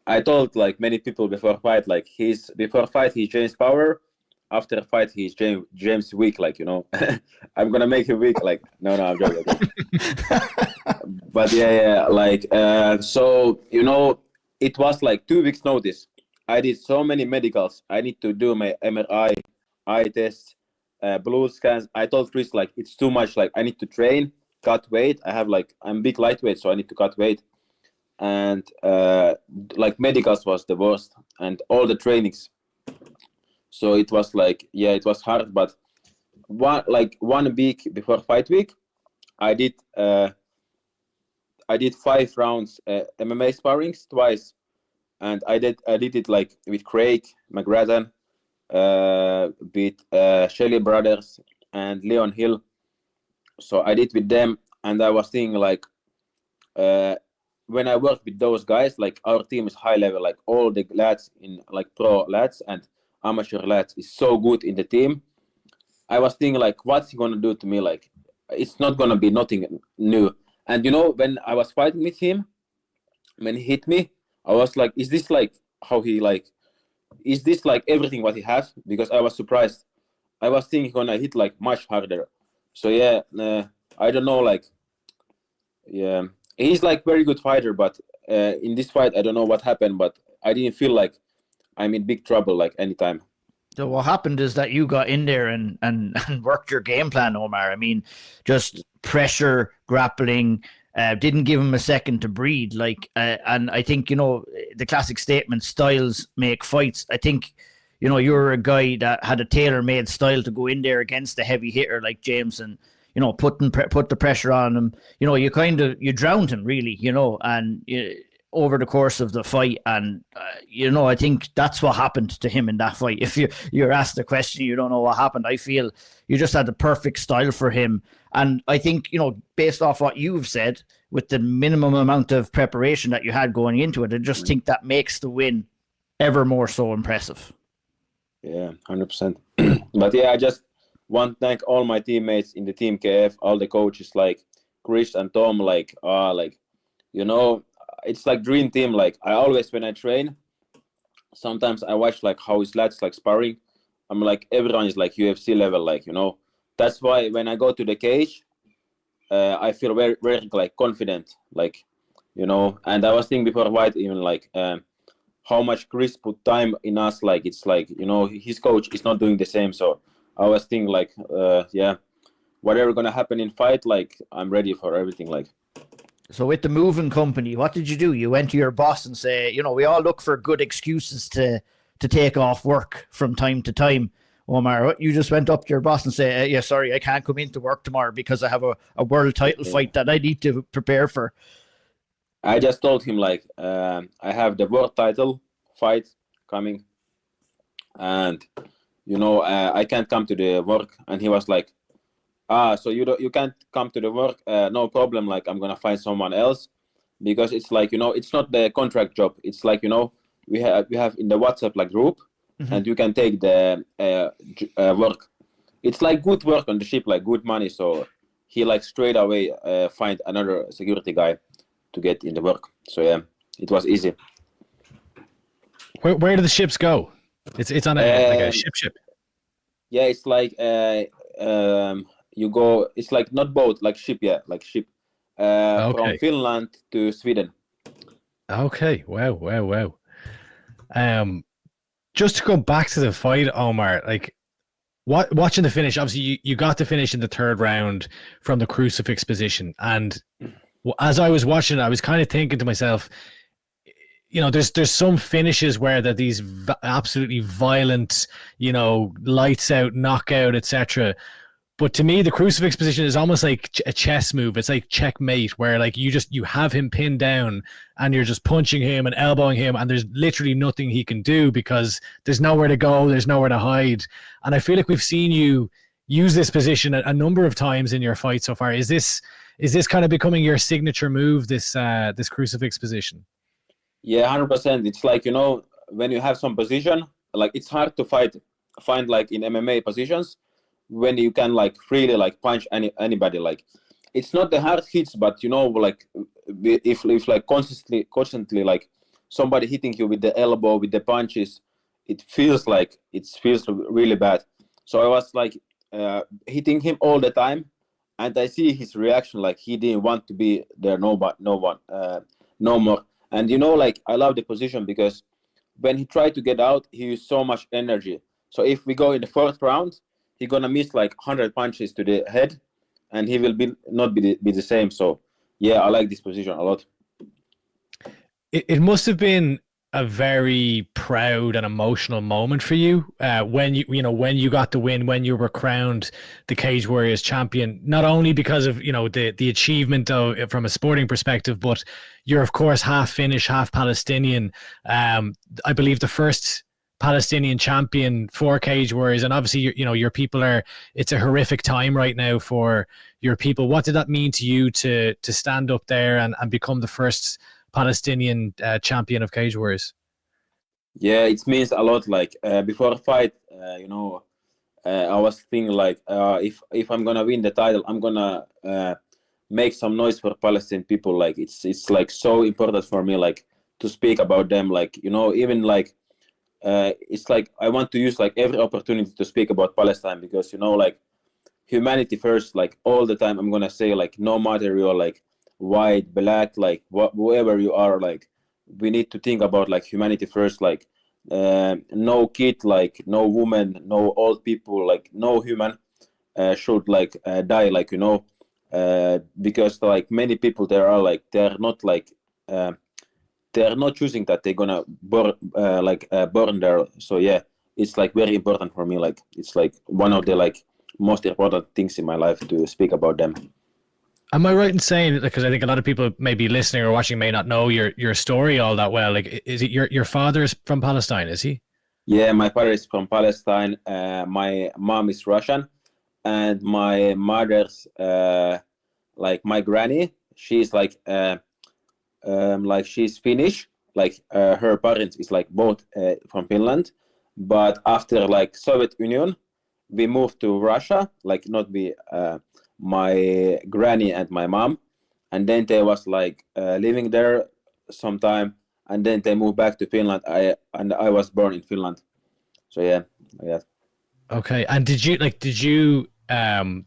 I told like many people before fight, like before fight he's James Power, after fight he's James Weak, like, I'm gonna make him weak. Like, no, I'm joking. But yeah, like so it was like 2 weeks notice. I did so many medicals. I need to do my MRI, eye test, blood scans. I told Chris like it's too much. Like I need to train, cut weight. I'm big lightweight, so I need to cut weight. And like medicals was the worst, and all the trainings. So it was like, yeah, it was hard. But 1 week before fight week, I did 5 rounds MMA sparrings twice, and I did it like with Craig McGrattan, with Shelley Brothers and Leon Hill. So I did with them, and I was thinking like when I work with those guys, like our team is high level, like all the lads in like pro lads and amateur lads is so good in the team. I was thinking like, what's he gonna do to me? Like, it's not gonna be nothing new. And when I was fighting with him, when he hit me, I was like, is this like how he like? Is this like everything what he has? Because I was surprised. I was thinking gonna hit like much harder. So yeah, I don't know, like, yeah, he's like very good fighter, but in this fight I don't know what happened, but I didn't feel like I'm in big trouble like anytime. So what happened is that you got in there and worked your game plan, Omar. I mean, just pressure, grappling, didn't give him a second to breathe. Like, and I think, the classic statement, styles make fights. I think, you're a guy that had a tailor-made style to go in there against a heavy hitter like James and, put the pressure on him. You drowned him really, and over the course of the fight. And, I think that's what happened to him in that fight. If you're asked the question, you don't know what happened. I feel you just had the perfect style for him. And I think, based off what you've said, with the minimum amount of preparation that you had going into it. I just think that makes the win ever more so impressive. Yeah, 100%. But yeah, I just want to thank all my teammates in the team KF, all the coaches like Chris and Tom, like, you know, it's like dream team. Like I always, when I train, sometimes I watch like how his lads like sparring. I'm like, everyone is like UFC level, like, you know. That's why when I go to the cage, I feel very, very like confident, like, you know. And I was thinking before White even like how much Chris put time in us. Like it's like, you know, his coach is not doing the same. So I was thinking like, yeah, whatever gonna happen in fight, like I'm ready for everything. Like. So with the moving company, what did you do? You went to your boss and say, you know, we all look for good excuses to take off work from time to time. Omar, you just went up to your boss and say, yeah, sorry, I can't come into work tomorrow because I have a world title fight that I need to prepare for. I just told him like, I have the world title fight coming and, you know, I can't come to the work. And he was like, so you can't come to the work, no problem, like I'm gonna find someone else, because it's like, you know, it's not the contract job, it's like, you know, we have in the WhatsApp like group, and you can take the work. It's like good work on the ship, like good money. So he like straight away find another security guy to get in the work. So yeah, it was easy. Where do the ships go? It's on like a ship. Yeah, it's like you go, it's like not boat, like ship, yeah, like ship. From Finland to Sweden. Okay, wow. Just to go back to the fight, Omar, like watching the finish, obviously you got to finish in the third round from the crucifix position. And as I was watching it, I was kind of thinking to myself, you know, there's some finishes where that these absolutely violent, you know, lights out, knockout, etc. But to me, the crucifix position is almost like a chess move. It's like checkmate, where like you have him pinned down and you're just punching him and elbowing him, and there's literally nothing he can do because there's nowhere to go, there's nowhere to hide. And I feel like we've seen you use this position a number of times in your fight so far. Is this kind of becoming your signature move, this crucifix position? Yeah, 100%. It's like, you know, when you have some position, like it's hard to find like in MMA positions when you can like freely like punch anybody. Like it's not the hard hits, but you know, like if like constantly like somebody hitting you with the elbow, with the punches, it feels really bad. So I was like hitting him all the time, and I see his reaction, like he didn't want to be there no more. And you know, like I love the position because when he tried to get out, he used so much energy. So if we go in the fourth round, he's gonna miss like 100 punches to the head, and he will not be the same. So yeah, I like this position a lot. It must have been a very proud and emotional moment for you when you got the win, when you were crowned the Cage Warriors champion, not only because of, you know, the achievement from a sporting perspective, but you're of course half Finnish, half Palestinian. I believe the first Palestinian champion for Cage Warriors, and obviously your people it's a horrific time right now for your people. What did that mean to you to stand up there and become the first Palestinian champion of Cage Warriors? Yeah, it means a lot. Like before a fight, you know, I was thinking like if I'm gonna win the title, I'm gonna make some noise for Palestinian people. Like it's like so important for me, like to speak about them. Like, you know, even like it's like I want to use like every opportunity to speak about Palestine, because, you know, like humanity first. Like all the time I'm gonna say, like, no matter you're like white, black, like whoever you are, like we need to think about like humanity first. Like no kid, like no woman, no old people, like no human should like die, like, you know, because like many people there are like they're not choosing that they're gonna burn there. So yeah, it's like very important for me. Like it's like one of the like most important things in my life to speak about them. Am I right in saying, because I think a lot of people maybe listening or watching may not know your story all that well? Like, is it your father is from Palestine? Is he? Yeah, my father is from Palestine. My mom is Russian, and my mother's like my granny. she's like she's Finnish. Like her parents is like both from Finland, but after like Soviet Union, we moved to Russia. Like not we, my granny and my mom, and then they was like living there some time, and then they moved back to Finland. I was born in Finland, so yeah. Okay, and did you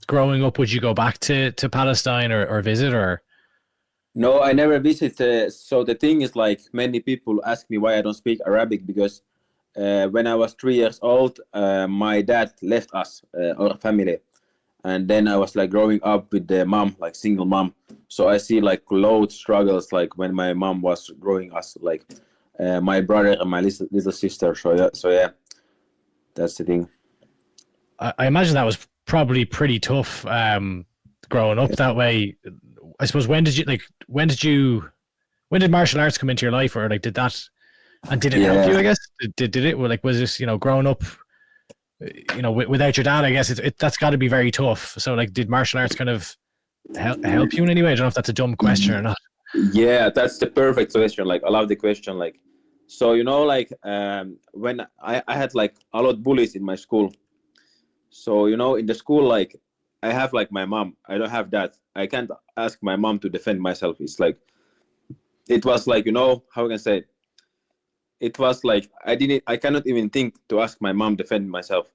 growing up, would you go back to Palestine or visit, or? No, I never visited. So the thing is, like, many people ask me why I don't speak Arabic, because when I was 3 years old, my dad left us, our family, and then I was like growing up with the mom, like single mom. So I see like loads struggles, like when my mom was growing us, like my brother and my little sister. So yeah, that's the thing. I imagine that was probably pretty tough growing up that way. I suppose when did martial arts come into your life, or like did it help you, I guess? Did it, like, was this, growing up, without your dad, I guess that's got to be very tough. So like, did martial arts kind of help you in any way? I don't know if that's a dumb question or not. Yeah, that's the perfect question. Like, I love the question. Like, so like when I had like a lot of bullies in my school. So in the school, like, I have like my mom. I don't have that. I can't ask my mom to defend myself. It's like, it was like, how can I say it was like I cannot even think to ask my mom to defend myself.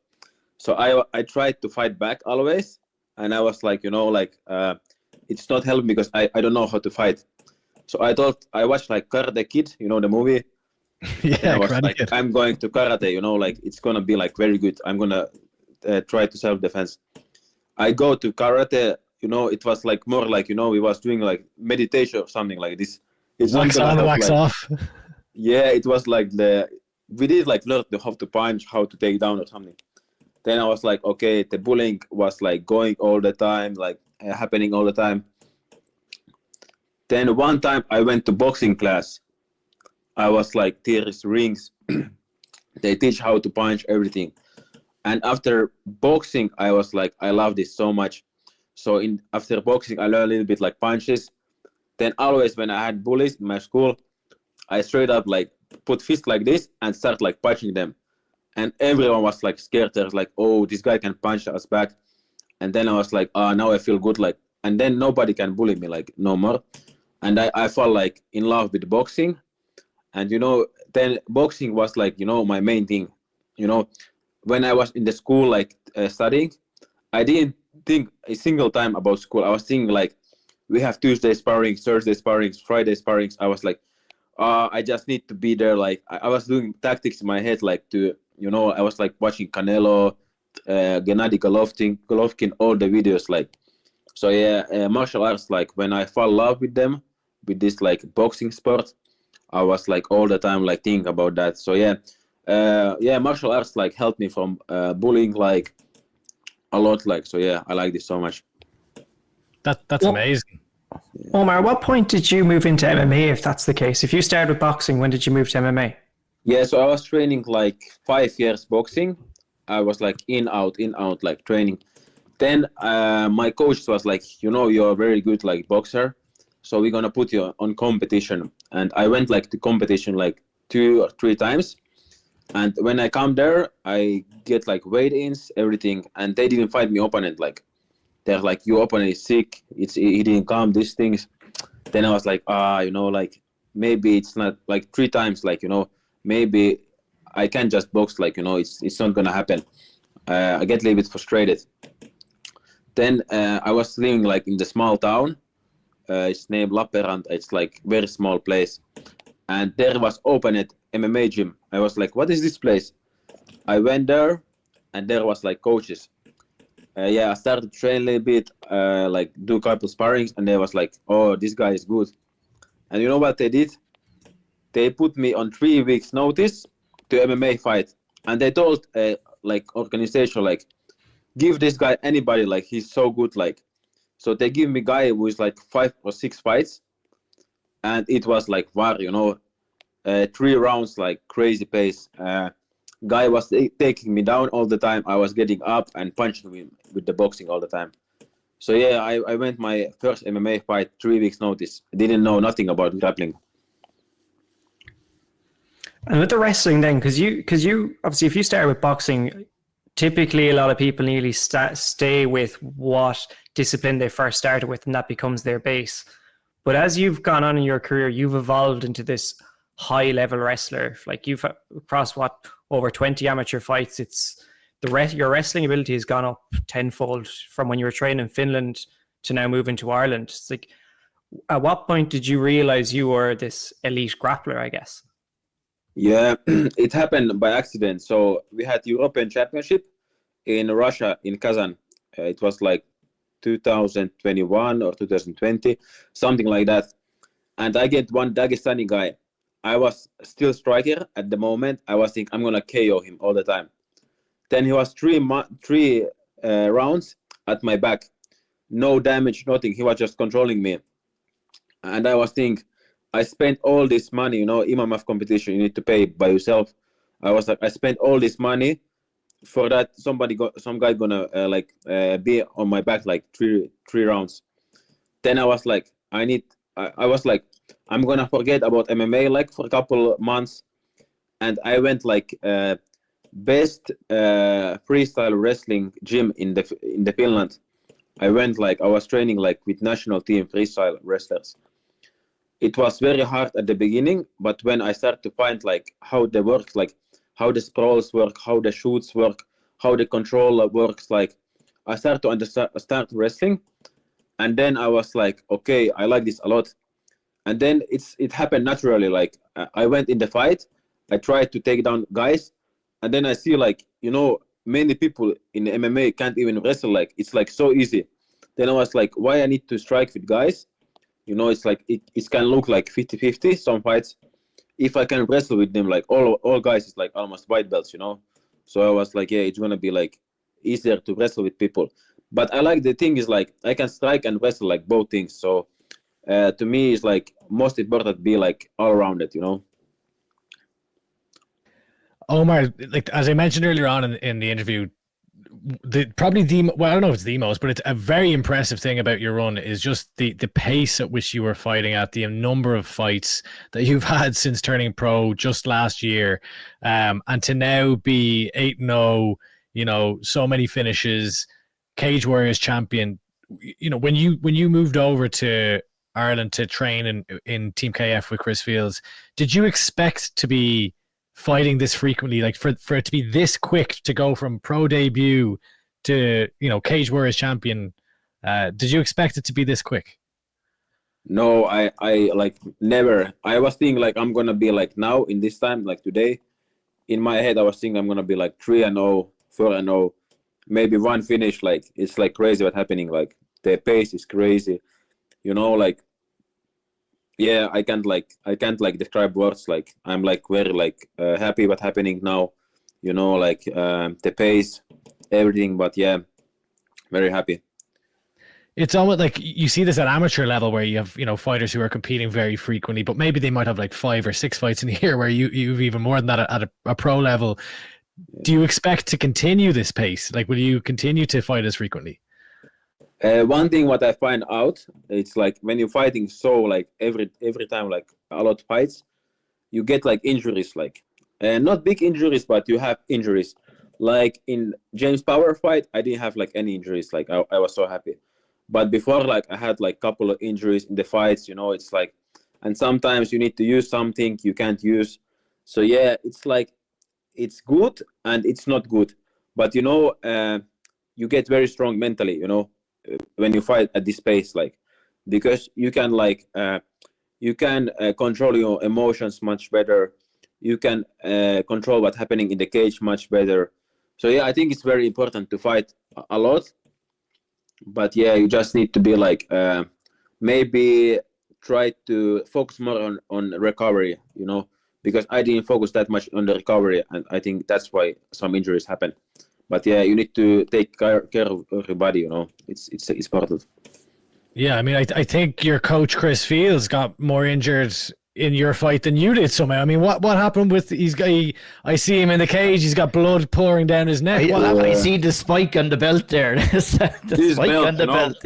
So I tried to fight back always, and I was like, it's not helping because I don't know how to fight. So I thought, I watched like Karate Kid, the movie. Yeah, and I was like, Kid. I'm going to karate, like it's gonna be like very good. I'm gonna try to self-defense. I go to karate, it was like more like, we was doing like meditation or something like this. It's wax not on, help, wax like, off. Yeah, it was like we did like learn how to punch, how to take down or something. Then I was like, okay, the bullying was like going all the time, like happening all the time. Then one time I went to boxing class. I was like, there's rings. They teach how to punch, everything. And after boxing, I was like, I love this so much. So after boxing, I learned a little bit like punches. Then always when I had bullies in my school, I straight up like put fist like this and start like punching them. And everyone was like scared. They was like, oh, this guy can punch us back. And then I was like, now I feel good. Like, and then nobody can bully me like no more. And I felt like in love with boxing. And then boxing was like, my main thing. When I was in the school, like studying, I didn't think a single time about school. I was thinking like, we have Tuesday sparring, Thursday sparring, Friday sparring. I was like, I just need to be there. Like I was doing tactics in my head, like to, I was like watching Canelo, Gennady Golovkin, all the videos. Like, so yeah, martial arts. Like when I fell in love with them, with this like boxing sport, I was like all the time like thinking about that. So yeah, martial arts like helped me from bullying like a lot. Like, so yeah, I like this so much. That's amazing. Omar, at what point did you move into MMA, if that's the case? If you started with boxing, when did you move to MMA? Yeah, so I was training like 5 years boxing. I was like in, out, like training. Then my coach was like, you're a very good like boxer, so we're gonna put you on competition. And I went like to competition like 2 or 3 times. And when I come there, I get like weigh-ins, everything, and they didn't fight me opponent. Like, they're like, your opponent is sick. He didn't come. These things. Then I was like, like maybe it's not like 3 times. Like, maybe I can't just box. Like, it's not gonna happen. I get a little bit frustrated. Then I was living like in the small town. It's named Lappeenranta. It's like very small place, and there was opened MMA gym. I was like, what is this place? I went there, and there was like coaches. I started to train a little bit, like do a couple sparrings, and they was like, oh, this guy is good. And you know what they did? They put me on 3 weeks notice to MMA fight. And they told like organization, like, give this guy anybody, like he's so good. Like, so they give me guy who is like 5 or 6 fights. And it was like war, 3 rounds, like crazy pace. Guy was taking me down all the time. I was getting up and punching him with the boxing all the time. So yeah, I went my first MMA fight 3 weeks notice. I didn't know nothing about grappling. And with the wrestling then, because you obviously, if you start with boxing, typically a lot of people nearly stay with what discipline they first started with, and that becomes their base. But as you've gone on in your career, you've evolved into this high-level wrestler. Like you've across over 20 amateur fights. Your wrestling ability has gone up tenfold from when you were training in Finland to now moving to Ireland. It's like, at what point did you realize you were this elite grappler, I guess? Yeah, it happened by accident. So we had European Championship in Russia, in Kazan. It was like 2021 or 2020, something like that. And I get one Dagestani guy. I was still striker at the moment. I was thinking I'm gonna KO him all the time. Then he was three rounds at my back, no damage, nothing. He was just controlling me, and I was thinking, I spent all this money. MMA competition, you need to pay by yourself. I was like, I spent all this money for that. Some guy gonna be on my back like three rounds. Then I was like, I was like, I'm gonna forget about MMA like for a couple months, and I went like best freestyle wrestling gym in the Finland. I went like I was training like with national team freestyle wrestlers. It was very hard at the beginning, but when I started to find like how they work, like how the sprawls work, how the shoots work, how the control works, like I started to start wrestling, and then I was like, okay, I like this a lot. And then it happened naturally. Like I went in the fight, I tried to take down guys, and then I see like many people in the MMA can't even wrestle. Like it's like so easy. Then I was like, why I need to strike with guys? It's like it can look like 50-50 some fights. If I can wrestle with them, like all guys is like almost white belts, So I was like, yeah, it's gonna be like easier to wrestle with people. But I like the thing is like I can strike and wrestle like both things. So to me, it's like most important to be like all rounded, Omar, like as I mentioned earlier on in the interview, I don't know if it's the most, but it's a very impressive thing about your run is just the pace at which you were fighting at, the number of fights that you've had since turning pro just last year, and to now be 8-0, so many finishes, Cage Warriors champion. When you moved over to Ireland to train in Team KF with Chris Fields, did you expect to be fighting this frequently, like for it to be this quick to go from pro debut to Cage Warriors champion? Did you expect it to be this quick? No, I like never. I was thinking like I'm gonna be like now in this time, like today, in my head I was thinking I'm gonna be like 3-0, 4-0, maybe one finish. Like it's like crazy what's happening. Like the pace is crazy, like. Yeah, I can't describe words. Like I'm like very like happy what's happening now, like the pace, everything. But yeah, very happy. It's almost like you see this at amateur level where you have fighters who are competing very frequently, but maybe they might have like 5 or 6 fights in a year where you've even more than that at a pro level. Do you expect to continue this pace? Like, will you continue to fight as frequently? One thing what I find out, it's like when you're fighting so like every time like a lot of fights, you get like injuries, like not big injuries, but you have injuries. Like in James Power fight, I didn't have like any injuries. Like I was so happy. But before, like I had like couple of injuries in the fights. It's like, and sometimes you need to use something you can't use. So yeah, it's like it's good and it's not good. But you get very strong mentally. When you fight at this pace, like because you can like control your emotions much better. You can control what's happening in the cage much better. So yeah, I think it's very important to fight a lot. But yeah, you just need to be like maybe try to focus more on recovery. Because I didn't focus that much on the recovery, and I think that's why some injuries happen. But yeah, you need to take care of everybody. It's important. Yeah, I mean, I think your coach Chris Fields got more injured in your fight than you did somehow. I mean, what happened with I see him in the cage. He's got blood pouring down his neck. I see the spike on the belt there. the spike belt, on the belt.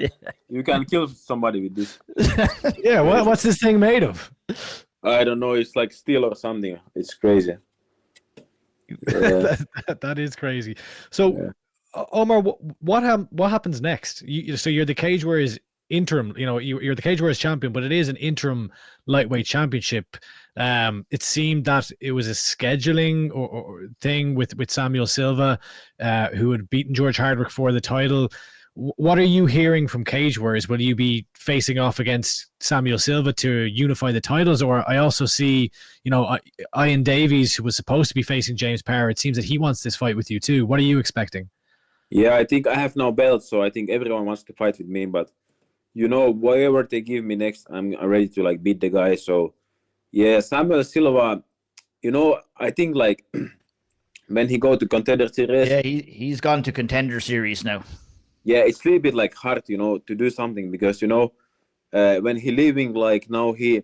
You can kill somebody with this. Yeah, what's this thing made of? I don't know. It's like steel or something. It's crazy. That is crazy. So, Omar, what happens next? So you're the Cage Warriors interim. You're the Cage Warriors champion, but it is an interim lightweight championship. It seemed that it was a scheduling or thing with Samuel Silva, who had beaten George Hardwick for the title. What are you hearing from Cage Warriors? Will you be facing off against Samuel Silva to unify the titles? Or I also see, Ian Davies, who was supposed to be facing James Power. It seems that he wants this fight with you too. What are you expecting? Yeah, I think I have no belt, so I think everyone wants to fight with me. But, whatever they give me next, I'm ready to, beat the guy. So, yeah, Samuel Silva, I think, when he go to Contender Series. Yeah, he's gone to Contender Series now. Yeah, it's a little bit hard, to do something because, when he leaving, now he,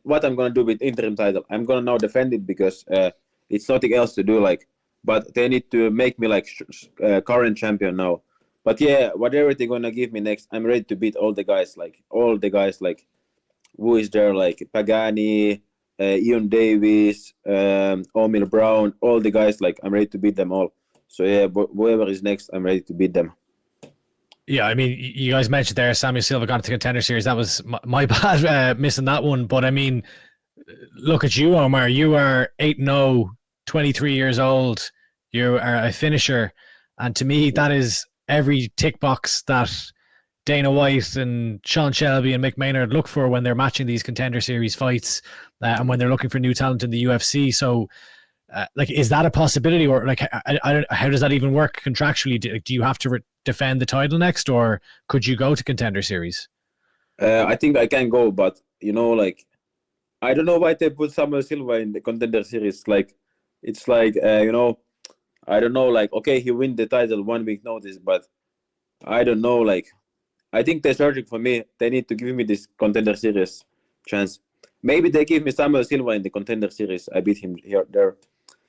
what I'm going to do with interim title, I'm going to now defend it because it's nothing else to do, but they need to make me current champion now. But yeah, whatever they're going to give me next, I'm ready to beat all the guys, who is there, Pagani, Ian Davies, Omar Brown, all the guys, I'm ready to beat them all. So yeah, whoever is next, I'm ready to beat them. Yeah, I mean, you guys mentioned there Samuel Silva got to the Contender Series. That was my bad missing that one. But I mean, look at you, Omar. You are 8-0, 23 years old. You are a finisher. And to me, that is every tick box that Dana White and Sean Shelby and Mick Maynard look for when they're matching these Contender Series fights and when they're looking for new talent in the UFC. So, is that a possibility, or how does that even work contractually? Do you have to defend the title next, or could you go to Contender Series? I think I can go, but I don't know why they put Samuel Silva in the Contender Series. I don't know. Okay, he win the title 1 week notice, but I don't know. I think they're searching for me. They need to give me this Contender Series chance. Maybe they give me Samuel Silva in the Contender Series. I beat him there.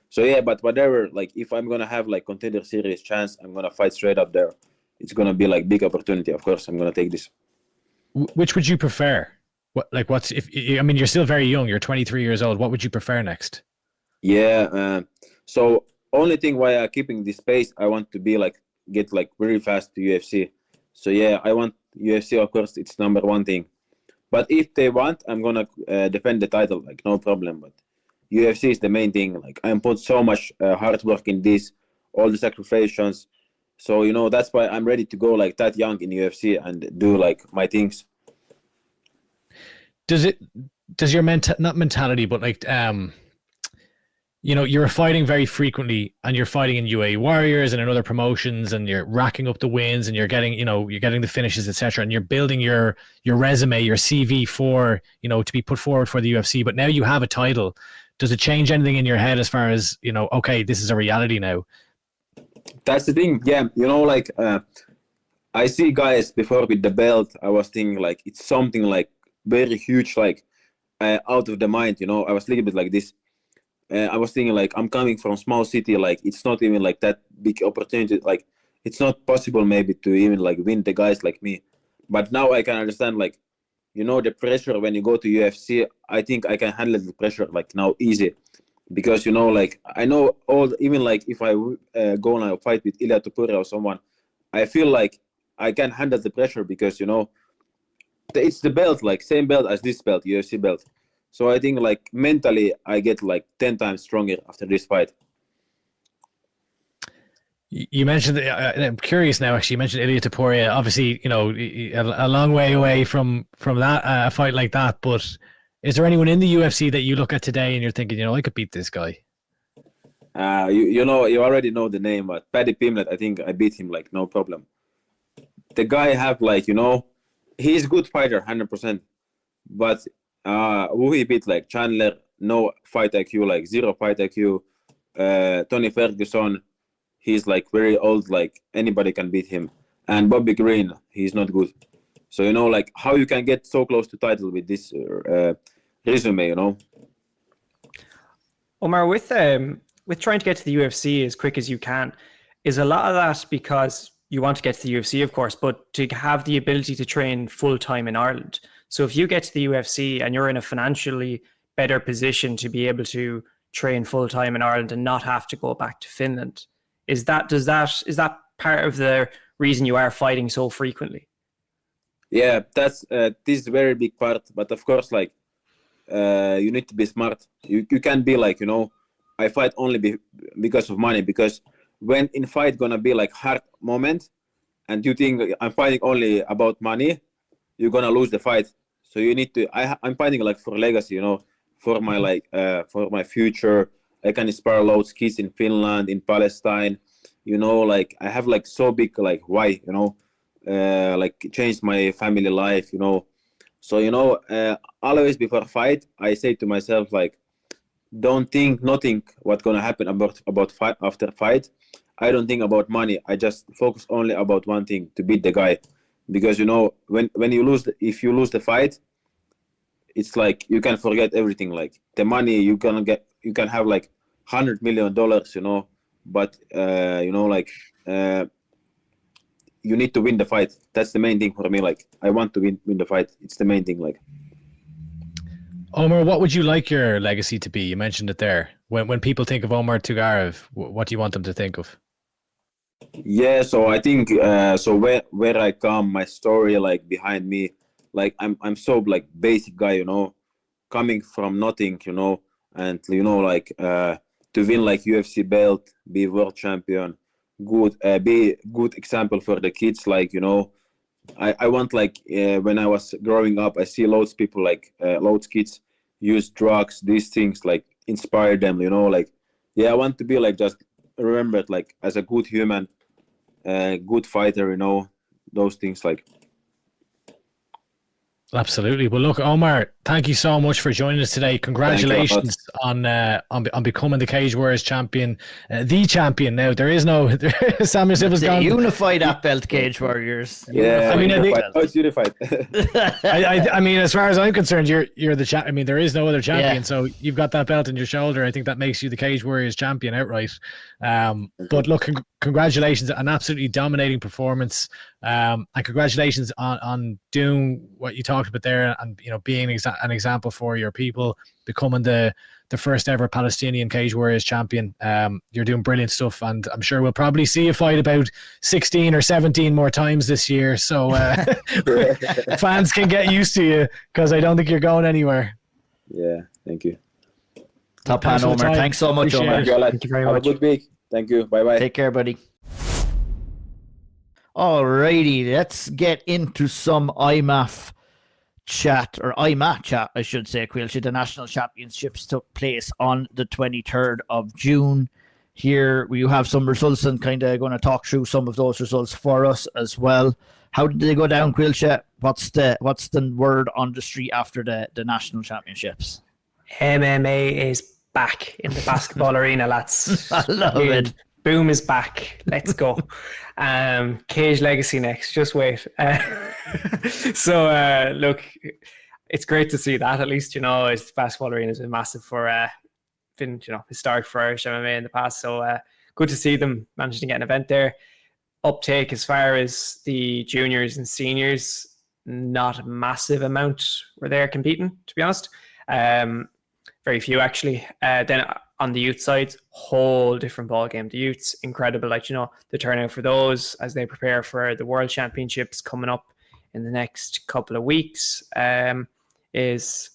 So yeah, but whatever, if I'm going to have Contender Series chance, I'm going to fight straight up there. It's going to be big opportunity. Of course, I'm going to take this. Which would you prefer? You're still very young. You're 23 years old. What would you prefer next? Yeah. So only thing why I'm keeping this pace, I want to be get very fast to UFC. So yeah, I want UFC, of course, it's number one thing. But if they want, I'm going to defend the title, no problem. But UFC is the main thing. I put so much hard work in this, all the sacrifices. So, that's why I'm ready to go that young in UFC and do my things. Does your not mentality, but you're fighting very frequently and you're fighting in UAE Warriors and in other promotions and you're racking up the wins and you're getting the finishes, etc. And you're building your resume, your CV for, to be put forward for the UFC. But now you have a title. Does it change anything in your head as far as, okay, this is a reality now? That's the thing. Yeah. I see guys before with the belt. I was thinking it's something very huge, out of the mind, I was a little bit like this. I was thinking I'm coming from small city, it's not even that big opportunity. It's not possible maybe to even win the guys like me. But now I can understand the pressure when you go to UFC. I think I can handle the pressure now easy, because I know even if I go and I fight with Ilia Topuria or someone, I feel I can handle the pressure because it's the belt, same belt as this belt, UFC belt. So I think mentally I get 10 times stronger after this fight. You mentioned, I'm curious now, actually, you mentioned Ilia Topuria. Obviously, a long way away from that, a fight like that. But is there anyone in the UFC that you look at today and you're thinking, I could beat this guy? You already know the name, but Paddy Pimlet, I think I beat him no problem. The guy have he's a good fighter, 100%. But who he beat Chandler, no fight IQ, zero fight IQ. Tony Ferguson, he's very old, anybody can beat him. And Bobby Green, he's not good. So how you can get so close to title with this resume, you know. Omar, with trying to get to the UFC as quick as you can, is a lot of that because you want to get to the UFC, of course, but to have the ability to train full time in Ireland. So if you get to the UFC and you're in a financially better position to be able to train full time in Ireland and not have to go back to Finland, is that part of the reason you are fighting so frequently? Yeah, that's this is a very big part. But of course, like you need to be smart. You can't be like, you know, I fight only because of money. Because when in fight gonna be like hard moment, and you think I'm fighting only about money, you're gonna lose the fight. So you need to. I'm fighting like for legacy, you know, for my like for my future. I can inspire loads of kids in Finland, in Palestine. You know, like I have like so big like why, you know, like changed my family life, you know. So you know, always before fight, I say to myself like, don't think nothing what's gonna happen about fight after fight. I don't think about money. I just focus only about one thing: to beat the guy. Because you know, when you lose, if you lose the fight, it's like you can forget everything. Like the money you can have like $100 million, you know. But you know, like you need to win the fight. That's the main thing for me. Like I want to win the fight. It's the main thing. Like. Omar, what would you like your legacy to be? You mentioned it there. When people think of Omar Tugarev, what do you want them to think of? Yeah, so I think so where I come, my story like behind me, like I'm so like basic guy, you know, coming from nothing, you know, and you know like to win like UFC belt, be world champion, be good example for the kids, like you know. I want like when I was growing up, I see loads of people like loads of kids use drugs, these things like inspire them, you know, like yeah, I want to be like just remembered like as a good human, good fighter, you know, those things like. Absolutely. Well, look, Omar, thank you so much for joining us today. Congratulations on becoming the Cage Warriors champion, the champion. Now there is no Samuel Silva's gone. Unify that belt, Cage Warriors. Yeah, I mean, it's unified. I mean, as far as I'm concerned, you're the champ. I mean, there is no other champion, so you've got that belt on your shoulder. I think that makes you the Cage Warriors champion outright. But look, congratulations, an absolutely dominating performance, and congratulations on doing what you talked about there, and you know, being an example for your people, becoming the first ever Palestinian Cage Warriors champion. You're doing brilliant stuff, and I'm sure we'll probably see you fight about 16 or 17 more times this year, so fans can get used to you, because I don't think you're going anywhere. Yeah, thank you. Top man, Omar. Thanks so much, Omar. Thank you very much. Have a good week. Thank you. Bye-bye. Take care, buddy. Alrighty, let's get into some IMAF chat, or IMA chat, I should say. Caoilte, the national championships took place on the 23rd of June. Here we have some results, and kind of going to talk through some of those results for us as well. How did they go down, Caoilte? What's the word on the street after the national championships? MMA is back in the basketball arena, lads. I love it. Boom is back. Let's go. Cage Legacy next. Just wait. So look, it's great to see that. At least, you know, it's basketball arena has been massive for been, you know, historic for Irish MMA in the past. So good to see them managing to get an event there. Uptake as far as the juniors and seniors, not a massive amount were there competing, to be honest. Very few actually. Then on the youth side, whole different ball game. The youths incredible, like, you know, the turnout for those as they prepare for the World Championships coming up in the next couple of weeks is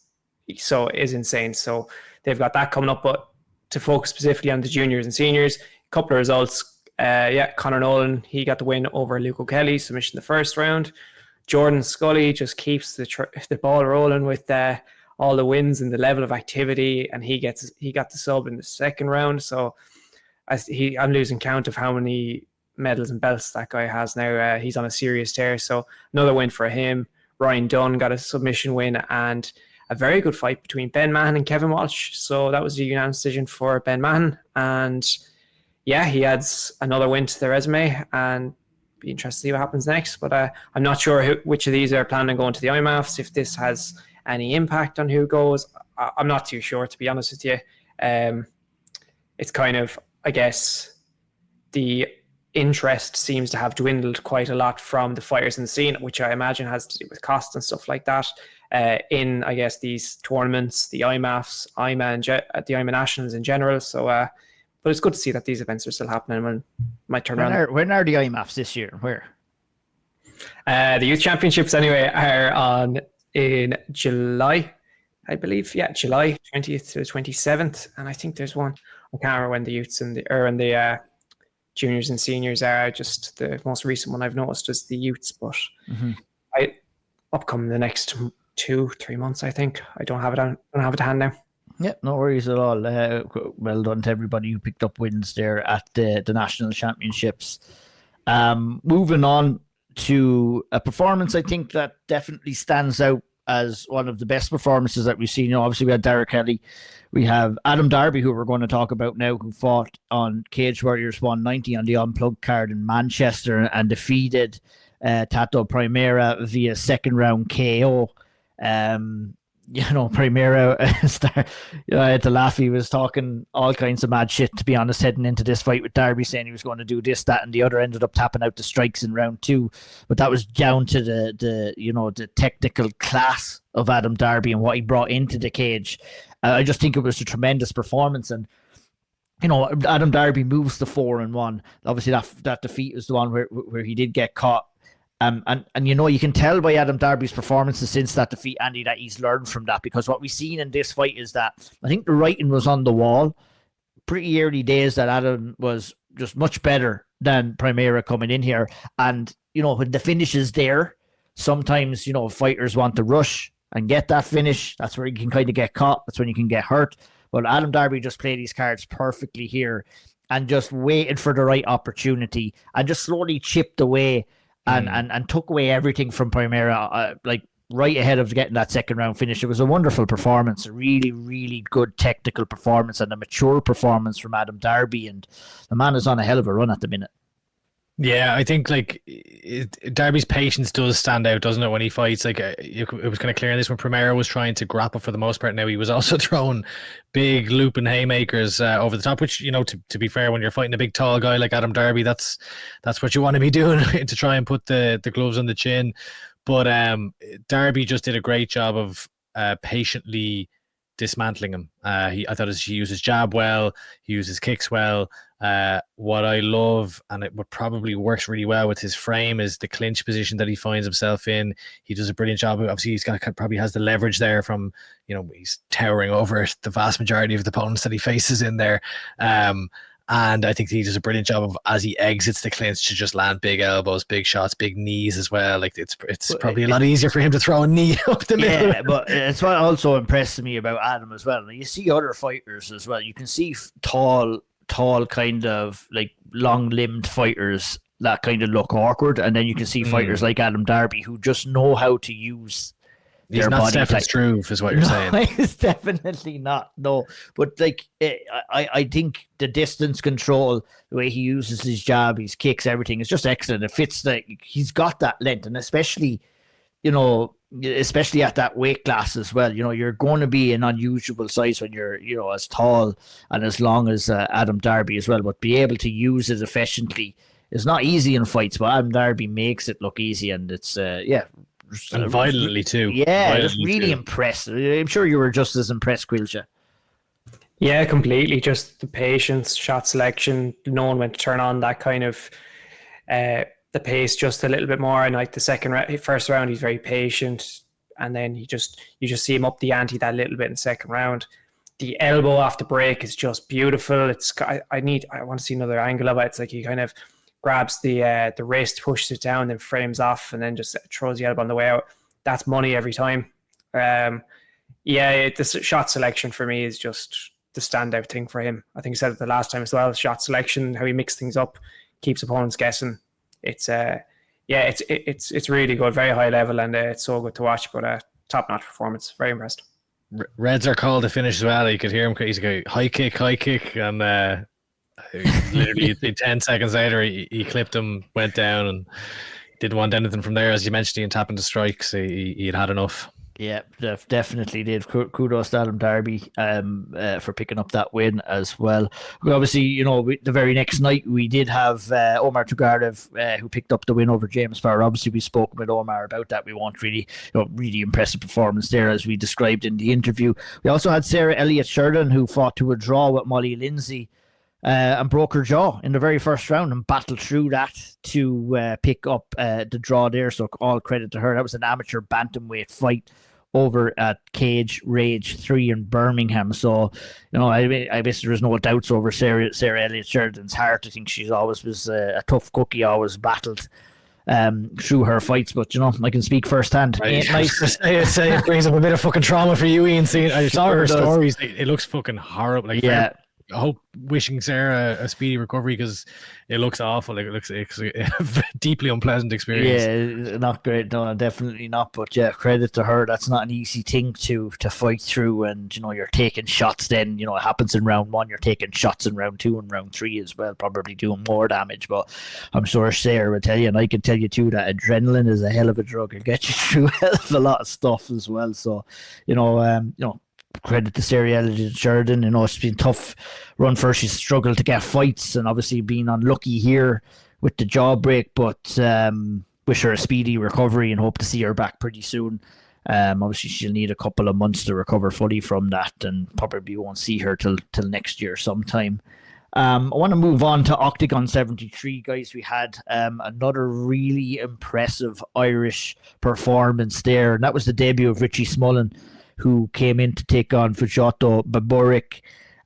insane. So they've got that coming up, but to focus specifically on the juniors and seniors, a couple of results. Conor Nolan, he got the win over Luke Kelly, submission the first round. Jordan Scully just keeps the ball rolling with all the wins and the level of activity, and he got the sub in the second round. So I'm losing count of how many medals and belts that guy has now. He's on a serious tear. So another win for him. Ryan Dunn got a submission win, and a very good fight between Ben Mahon and Kevin Walsh. So that was a unanimous decision for Ben Mahon, and yeah, he adds another win to the resume, and be interested to see what happens next. But I'm not sure which of these are planning on going to the IMAFs, if this has any impact on who goes? I'm not too sure, to be honest with you. It's kind of, I guess, the interest seems to have dwindled quite a lot from the fighters in the scene, which I imagine has to do with cost and stuff like that. In, I guess, these tournaments, the IMAFs, the IMA Nationals in general. So, but it's good to see that these events are still happening and might turn around. When are the IMAFs this year? Where? The Youth Championships, anyway, are on in July, I believe. Yeah, July 20th to the 27th. And I think there's one, I can't remember when the youths and the juniors and seniors are. Just the most recent one I've noticed is the youths, but upcoming the next 2-3 months, I think. I don't have it to hand now. Yeah, no worries at all. Well done to everybody who picked up wins there at the national championships. Moving on to a performance, I think that definitely stands out as one of the best performances that we've seen. Obviously, we had Derrick Kelly. We have Adam Darby, who we're going to talk about now, who fought on Cage Warriors 190 on the Unplugged card in Manchester and defeated Tato Primera via second round KO. Primera, I had to laugh. He was talking all kinds of mad shit, to be honest, heading into this fight with Darby, saying he was going to do this, that, and the other. Ended up tapping out the strikes in round 2, but that was down to the technical class of Adam Darby and what he brought into the cage. I just think it was a tremendous performance, and Adam Darby moves to 4-1. Obviously, that defeat is the one where he did get caught. And you can tell by Adam Darby's performances since that defeat, Andy, that he's learned from that, because what we've seen in this fight is that I think the writing was on the wall pretty early days that Adam was just much better than Primera coming in here. And, when the finish is there, sometimes, fighters want to rush and get that finish. That's where you can kind of get caught. That's when you can get hurt. But Adam Darby just played these cards perfectly here and just waited for the right opportunity and just slowly chipped away and took away everything from Primera, right ahead of getting that second round finish. It was a wonderful performance, a really, really good technical performance and a mature performance from Adam Darby. And the man is on a hell of a run at the minute. Yeah, I think Darby's patience does stand out, doesn't it, when he fights? It was kind of clear in this when Primera was trying to grapple for the most part. Now he was also throwing big looping haymakers over the top, which, to be fair, when you're fighting a big tall guy like Adam Darby, that's what you want to be doing to try and put the gloves on the chin. But Darby just did a great job of patiently dismantling him. I thought he used his jab well, he used his kicks well. What I love, and what probably works really well with his frame, is the clinch position that he finds himself in. He does a brilliant job. Obviously, he's probably has the leverage there from, he's towering over the vast majority of the opponents that he faces in there. And I think he does a brilliant job of, as he exits the clinch, to just land big elbows, big shots, big knees as well. It's probably a lot easier for him to throw a knee up the middle. Yeah, but it's what also impressed me about Adam as well. You see other fighters as well. You can see tall kind of long-limbed fighters that kind of look awkward, and then you can see fighters like Adam Darby who just know how to use He's not Stefan Struve, is what you're saying. It's definitely not. No, but I think the distance control, the way he uses his jab, his kicks, everything is just excellent. It fits he's got that length, and especially at that weight class as well. You're going to be an unusual size when you're as tall and as long as Adam Darby as well. But be able to use it efficiently is not easy in fights. But Adam Darby makes it look easy, and it's and violently too. Yeah, just really impressed. I'm sure you were just as impressed, Caoilte. Yeah, completely. Just the patience, shot selection, knowing when to turn on that kind of the pace just a little bit more. And the first round, he's very patient, and then you just see him up the ante that little bit in the second round. The elbow off the break is just beautiful. I want to see another angle of it. It's like he kind of grabs the wrist, pushes it down, then frames off, and then just throws the elbow on the way out. That's money every time. The shot selection for me is just the standout thing for him. I think I said it the last time as well. Shot selection, how he mixes things up, keeps opponents guessing. It's really good, very high level, and it's so good to watch. But top-notch performance. Very impressed. Reds are called to finish as well. You could hear him. He's going high kick, and literally 10 seconds later he clipped him, went down, and didn't want anything from there. As you mentioned, he didn't tap into strikes. He had enough. Yeah, definitely did. Kudos to Adam Darby for picking up that win as well. Obviously, the very next night we did have Omar Tugarev who picked up the win over James Barra. Obviously, we spoke with Omar about that. We want really impressive performance there as we described in the interview. We also had Sarah Elliott Sheridan who fought to a draw with Molly Lindsay. And broke her jaw in the very first round and battled through that to pick up the draw there. So all credit to her. That was an amateur bantamweight fight over at Cage Rage 3 in Birmingham. So, I guess there was no doubts over Sarah Elliott Sheridan's heart. I think she's always was a tough cookie, always battled through her fights. But, I can speak firsthand. Ain't nice. It brings up a bit of fucking trauma for you, Ian. I saw her stories. It looks fucking horrible. Yeah. I hope wishing Sarah a speedy recovery because it looks awful. It's a deeply unpleasant experience. Yeah, not great. No, definitely not. But yeah, credit to her. That's not an easy thing to fight through. And you're taking shots. Then it happens in round 1. You're taking shots in round 2 and round 3 as well, probably doing more damage. But I'm sure Sarah would tell you, and I can tell you too, that adrenaline is a hell of a drug. It'll get you through a hell of a lot of stuff as well. So credit to Sarah Elliott Sheridan. It's been a tough run for her. She's struggled to get fights and obviously been unlucky here with the jaw break, but wish her a speedy recovery and hope to see her back pretty soon. Obviously she'll need a couple of months to recover fully from that and probably won't see her till next year sometime. I want to move on to Octagon 73, guys. We had another really impressive Irish performance there, and that was the debut of Richie Smullen, who came in to take on Fujioto Baburic,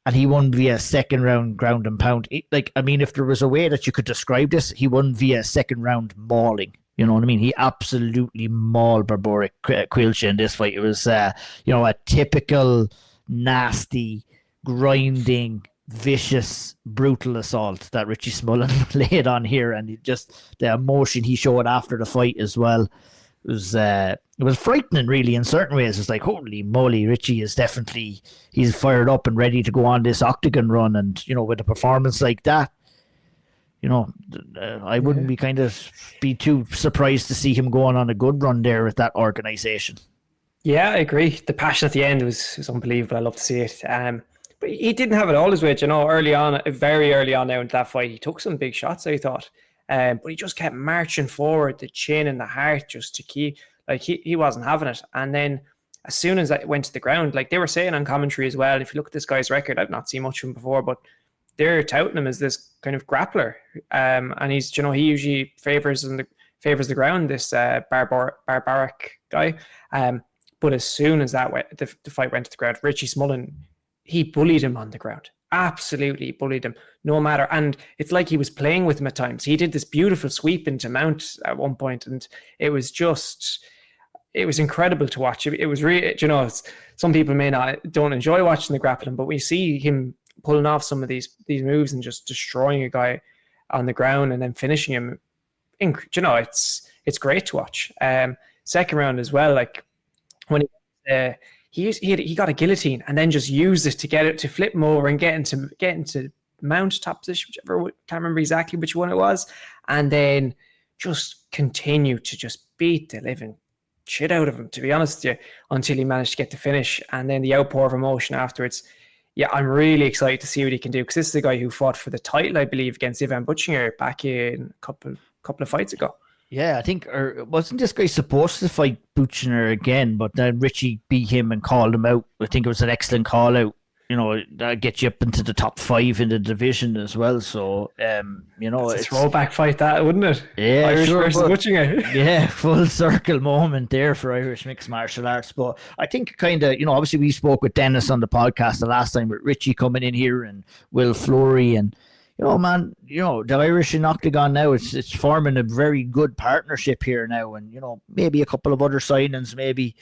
and he won via second round ground and pound. If there was a way that you could describe this, he won via second round mauling. You know what I mean? He absolutely mauled Baburic Caoilte in this fight. It was, a typical nasty, grinding, vicious, brutal assault that Richie Smullen laid on here, and the emotion he showed after the fight as well. It was frightening, really, in certain ways. It's like, holy moly, Richie is he's fired up and ready to go on this Octagon run. And, with a performance like that, I wouldn't be too surprised to see him going on a good run there with that organization. Yeah, I agree. The passion at the end was unbelievable. I love to see it. But he didn't have it all his way. Early on, very early on now into that fight, he took some big shots, I thought. But he just kept marching forward, the chin and the heart, just to keep, he wasn't having it. And then as soon as I went to the ground, they were saying on commentary as well, if you look at this guy's record, I've not seen much of him before, but they're touting him as this kind of grappler. And he's, he usually favors the ground, this barbaric guy. But as soon as the fight went to the ground, Richie Smullen, he bullied him on the ground. Absolutely bullied him, no matter. And it's like he was playing with him at times. He did this beautiful sweep into mount at one point, and it was incredible to watch. It was really, some people don't enjoy watching the grappling, but we see him pulling off some of these moves and just destroying a guy on the ground and then finishing him. It's great to watch. Second round as well, when he got a guillotine and then just used it to flip him over and get into mount top position, whichever, can't remember exactly which one it was, and then just continue to just beat the living shit out of him, to be honest with you, until he managed to get the finish, and then the outpour of emotion afterwards. Yeah, I'm really excited to see what he can do, because this is the guy who fought for the title, I believe, against Ivan Butchinger back in a couple of fights ago. Yeah, I think, or wasn't this guy supposed to fight Butchinger again, but then Richie beat him and called him out. I think it was an excellent call out. That gets you up into the top 5 in the division as well. So, it's a throwback fight, that, wouldn't it? Yeah, Irish sure, versus Butchinger. Yeah, full circle moment there for Irish mixed martial arts. But I think obviously we spoke with Dennis on the podcast the last time with Richie coming in here and Will Flory, and the Irish in Octagon now, it's forming a very good partnership here now, and maybe a couple of other signings, maybe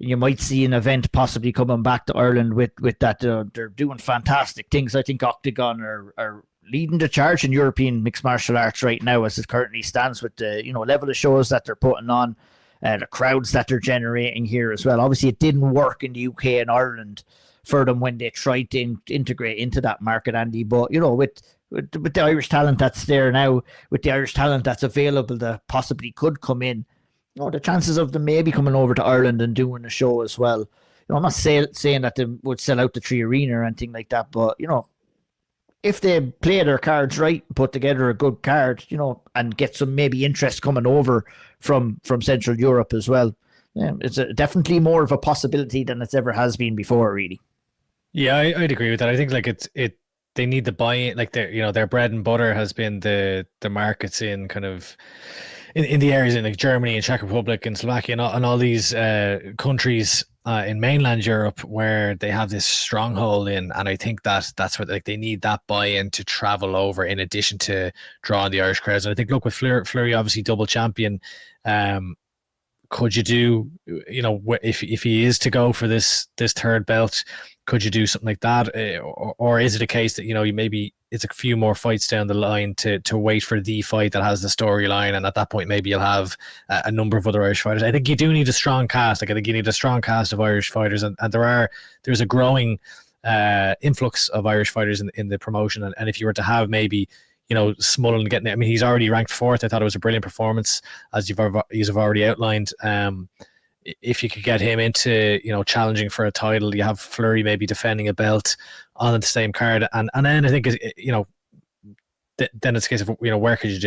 you might see an event possibly coming back to Ireland with that. They're doing fantastic things. I think Octagon are leading the charge in European mixed martial arts right now as it currently stands, with the level of shows that they're putting on, the crowds that they're generating here as well. Obviously, it didn't work in the UK and Ireland for them when they tried to integrate into that market, Andy. But with the Irish talent that's there now, with the Irish talent that's available that possibly could come in, the chances of them maybe coming over to Ireland and doing a show as well. I'm not saying that they would sell out the 3 Arena or anything like that, but if they play their cards right, put together a good card, and get some maybe interest coming over from Central Europe as well, it's definitely more of a possibility than it's ever has been before, really. Yeah, I'd agree with that. I think like they need the buy-in, like their bread and butter has been the markets in kind of in the areas in like Germany and Czech Republic and Slovakia and all these countries in mainland Europe where they have this stronghold in, and I think that's what like they need that buy-in to travel over in addition to drawing the Irish crowds. And I think look with Fleury obviously double champion, could you do, if he is to go for this third belt, could you do something like that, or is it a case that maybe it's a few more fights down the line to wait for the fight that has the storyline, and at that point maybe you'll have a number of other Irish fighters? I think you do need a strong cast. Like I think you need a strong cast of Irish fighters, and there's a growing influx of Irish fighters in the promotion, and if you were to have maybe Smullen getting it, I mean he's already ranked 4th. I thought it was a brilliant performance, as you've already outlined. If you could get him into challenging for a title, you have Fleury maybe defending a belt on the same card, and then I think then it's a case of where can you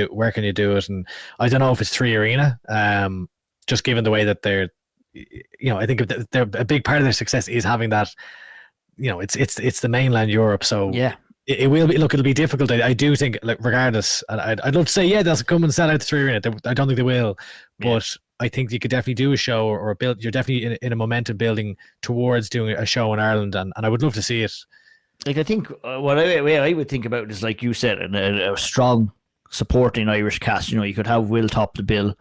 do it, and I don't know if it's 3 Arena, just given the way that they're I think they're a big part of their success is having that it's the mainland Europe, so yeah. It will be. Look, it'll be difficult. I do think, like, regardless, and I'd love to say, yeah, they'll come and sell out the 3 Arena. I don't think they will, but I think you could definitely do a show or build. You're definitely in a momentum building towards doing a show in Ireland, and I would love to see it. Like I think what I would think about is, like you said, a strong supporting Irish cast. You could have Will top the bill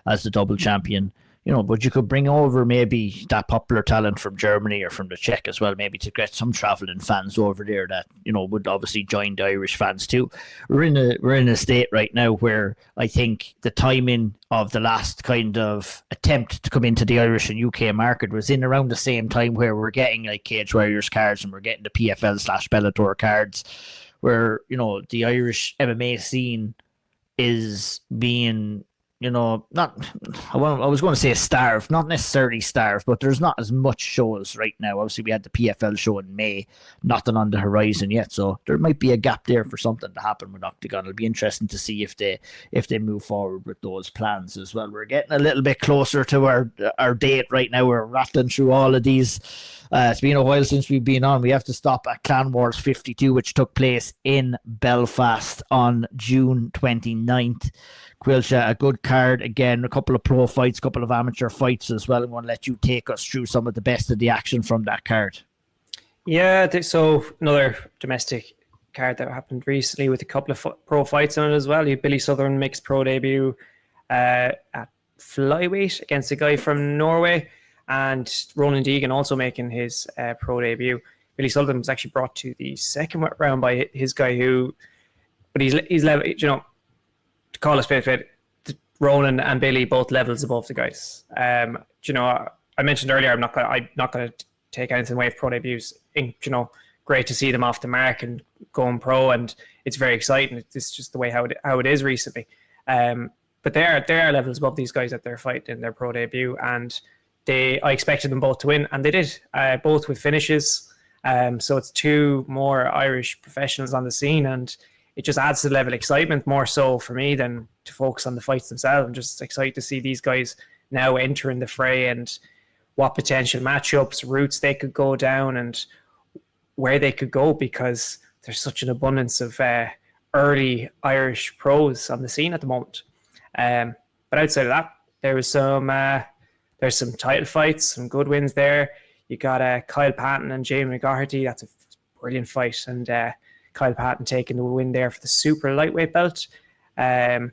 as the double champion. But you could bring over maybe that popular talent from Germany or from the Czech as well, maybe to get some travelling fans over there that, would obviously join the Irish fans too. We're in a state right now where I think the timing of the last kind of attempt to come into the Irish and UK market was in around the same time where we're getting like Cage Warriors cards and we're getting the PFL/Bellator cards, where, the Irish MMA scene is being I was going to say starved, not necessarily starved, but there's not as much shows right now. Obviously, we had the PFL show in May, nothing on the horizon yet, so there might be a gap there for something to happen with Octagon. It'll be interesting to see if they move forward with those plans as well. We're getting a little bit closer to our date right now. We're rattling through all of these. It's been a while since we've been on. We have to stop at Clan Wars 52, which took place in Belfast on June 29th. Caoilte, a good card again, a couple of pro fights, a couple of amateur fights as well. I'm going to let you take us through some of the best of the action from that card. Yeah, so another domestic card that happened recently with a couple of pro fights on it as well. You had Billy Southern makes pro debut at flyweight against a guy from Norway, and Ronan Deegan also making his pro debut. Billy Southern was actually brought to the second round by his guy but he's level, to call a spade, Ronan and Billy both levels above the guys. I mentioned earlier I'm not going to take anything away from pro debuts. Great to see them off the mark and going pro, and it's very exciting. It's just the way how it is recently. But they are levels above these guys that they're fighting in their pro debut, and I expected them both to win, and they did, both with finishes. So it's 2 more Irish professionals on the scene, and it just adds to the level of excitement more so for me than to focus on the fights themselves. I'm just excited to see these guys now entering the fray and what potential matchups, routes they could go down and where they could go, because there's such an abundance of early Irish pros on the scene at the moment. But outside of that, there's some title fights, some good wins there. You got Kyle Patton and Jamie McGarty. That's a brilliant fight, and Kyle Patton taking the win there for the super lightweight belt. Daniel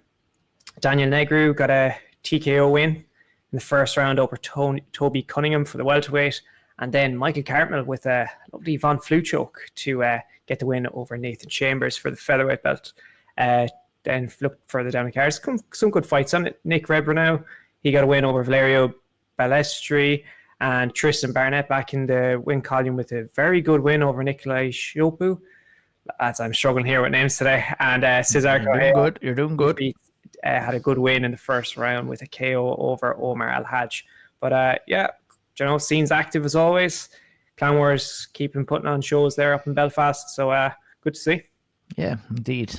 Negru got a TKO win in the first round over Toby Cunningham for the welterweight, and then Michael Cartmel with a lovely Von Flue choke to get the win over Nathan Chambers for the featherweight belt. Then look further down the cards, some good fights on it. Nick Rebranow, he got a win over Valerio Balestri, and Tristan Barnett back in the win column with a very good win over Nikolai Shopu. As I'm struggling here with names today, and Cesar Correa. You're doing good. had a good win in the first round with a KO over Omar Al-Hajj. But scene's active as always. Clan Wars keeping putting on shows there up in Belfast. So good to see. Yeah, indeed.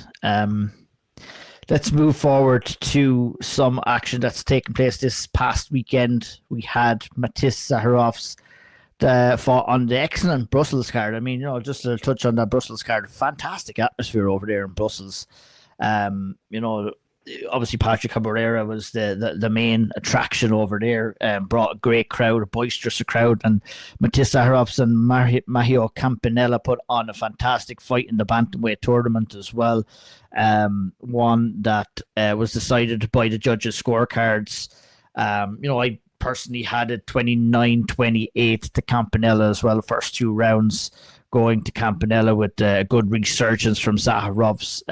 Let's move forward to some action that's taken place this past weekend. We had Matis Zaharov's fought on the excellent Brussels card. I mean, just to touch on that Brussels card, fantastic atmosphere over there in Brussels. Obviously Patrick Cabrera was the main attraction over there, brought a great crowd, a boisterous crowd, and Matis Zaharovs and Mahio Campanella put on a fantastic fight in the bantamweight tournament as well. One that was decided by the judges' scorecards. I personally had it 29-28 to Campanella as well, first two rounds going to Campanella with a good resurgence from Zaharovs,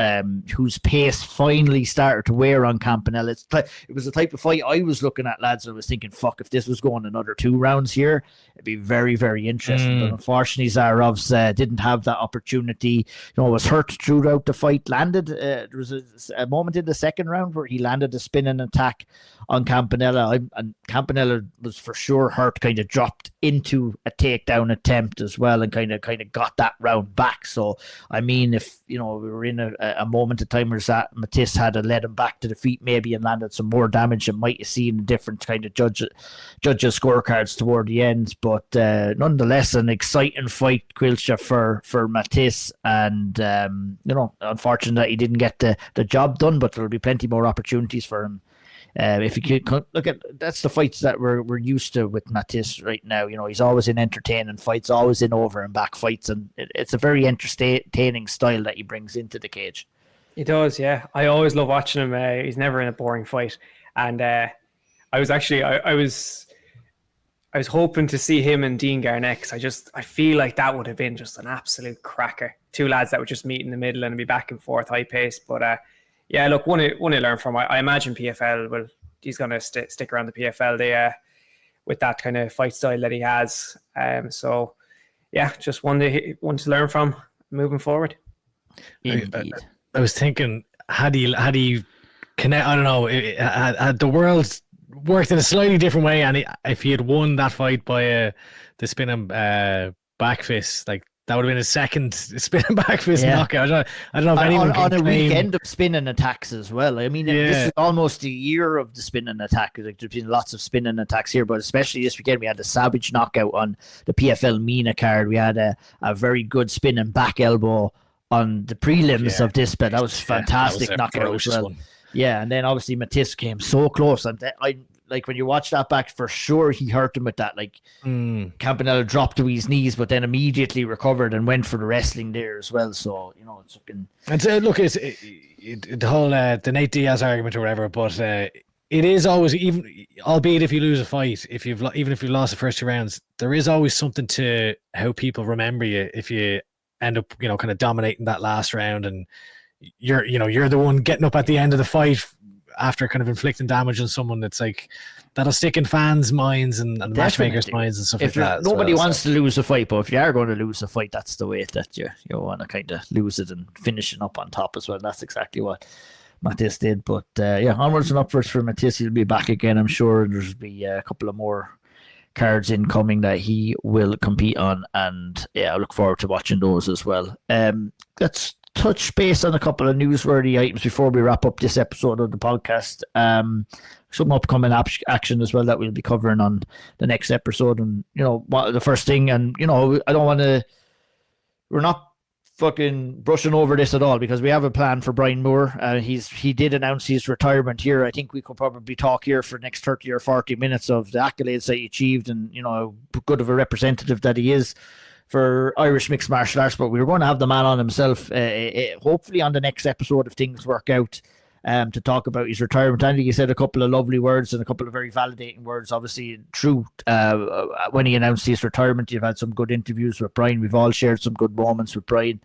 whose pace finally started to wear on Campanella. It was the type of fight I was looking at, lads. I was thinking, fuck, if this was going another 2 rounds here, it'd be very, very interesting. But unfortunately, Zaharovs didn't have that opportunity. Was hurt throughout the fight. Landed, there was a moment in the second round where he landed a spinning attack on Campanella, and Campanella was for sure hurt, kind of dropped into a takedown attempt as well, and kind of got that round back. So I mean, if we were in a moment of time where Matis had to let him back to the feet maybe and landed some more damage, and might have seen a different kind of judges scorecards toward the end. But nonetheless, an exciting fight, Caoilte, for Matis, and unfortunate that he didn't get the job done, but there'll be plenty more opportunities for him. If you could look at, that's the fights that we're used to with Matis right now. He's always in entertaining fights, always in over and back fights, and it's a very entertaining style that he brings into the cage. He does, yeah. I always love watching him. He's never in a boring fight, and I was hoping to see him and Dean Garnett, because I feel like that would have been just an absolute cracker. 2 lads that would just meet in the middle and be back and forth, high pace, but. Yeah, look, one to learn from. I imagine PFL he's going to stick around the PFL with that kind of fight style that he has. So, yeah, just one to learn from moving forward. I was thinking, had he connect? I don't know. Had the world worked in a slightly different way, and if he had won that fight by the spinning back fist, like. That would have been his second spinning back fist knockout. I don't know if anyone on a weekend of spinning attacks as well. I mean, this is almost a year of the spinning attack. Like, there's been lots of spinning attacks here, but especially this weekend, we had a savage knockout on the PFL MENA card. We had a very good spinning back elbow on the prelims of this, but that was fantastic knockout as well. Yeah, and then obviously Matis came so close, and like when you watch that back, for sure he hurt him with that. Like Campanella dropped to his knees, but then immediately recovered and went for the wrestling there as well. So it's looking. And look, it's the whole the Nate Diaz argument or whatever, but it is always, even albeit if you lose a fight, even if you lost the first 2 rounds, there is always something to how people remember you if you end up kind of dominating that last round, and you're the one getting up at the end of the fight after kind of inflicting damage on someone. That's like, that'll stick in fans' minds and matchmakers' minds and stuff like that. Nobody wants to lose a fight, but if you are going to lose a fight, that's the way that you want to kind of lose it and finish it up on top as well. That's exactly what Matis did. But onwards and upwards for Matis. He'll be back again, I'm sure. There's be a couple of more cards incoming that he will compete on, and I look forward to watching those as well. Let's touch base on a couple of newsworthy items before we wrap up this episode of the podcast. Some upcoming action as well that we'll be covering on the next episode. And what the first thing, and I don't want to, we're not fucking brushing over this at all, because we have a plan for Brian Moore. He did announce his retirement here. I think we could probably talk here for the next 30 or 40 minutes of the accolades that he achieved, and how good of a representative that he is for Irish mixed martial arts. But we were going to have the man on himself, hopefully on the next episode if things work out, to talk about his retirement. I think he said a couple of lovely words and a couple of very validating words. Obviously, true. When he announced his retirement, you've had some good interviews with Brian. We've all shared some good moments with Brian,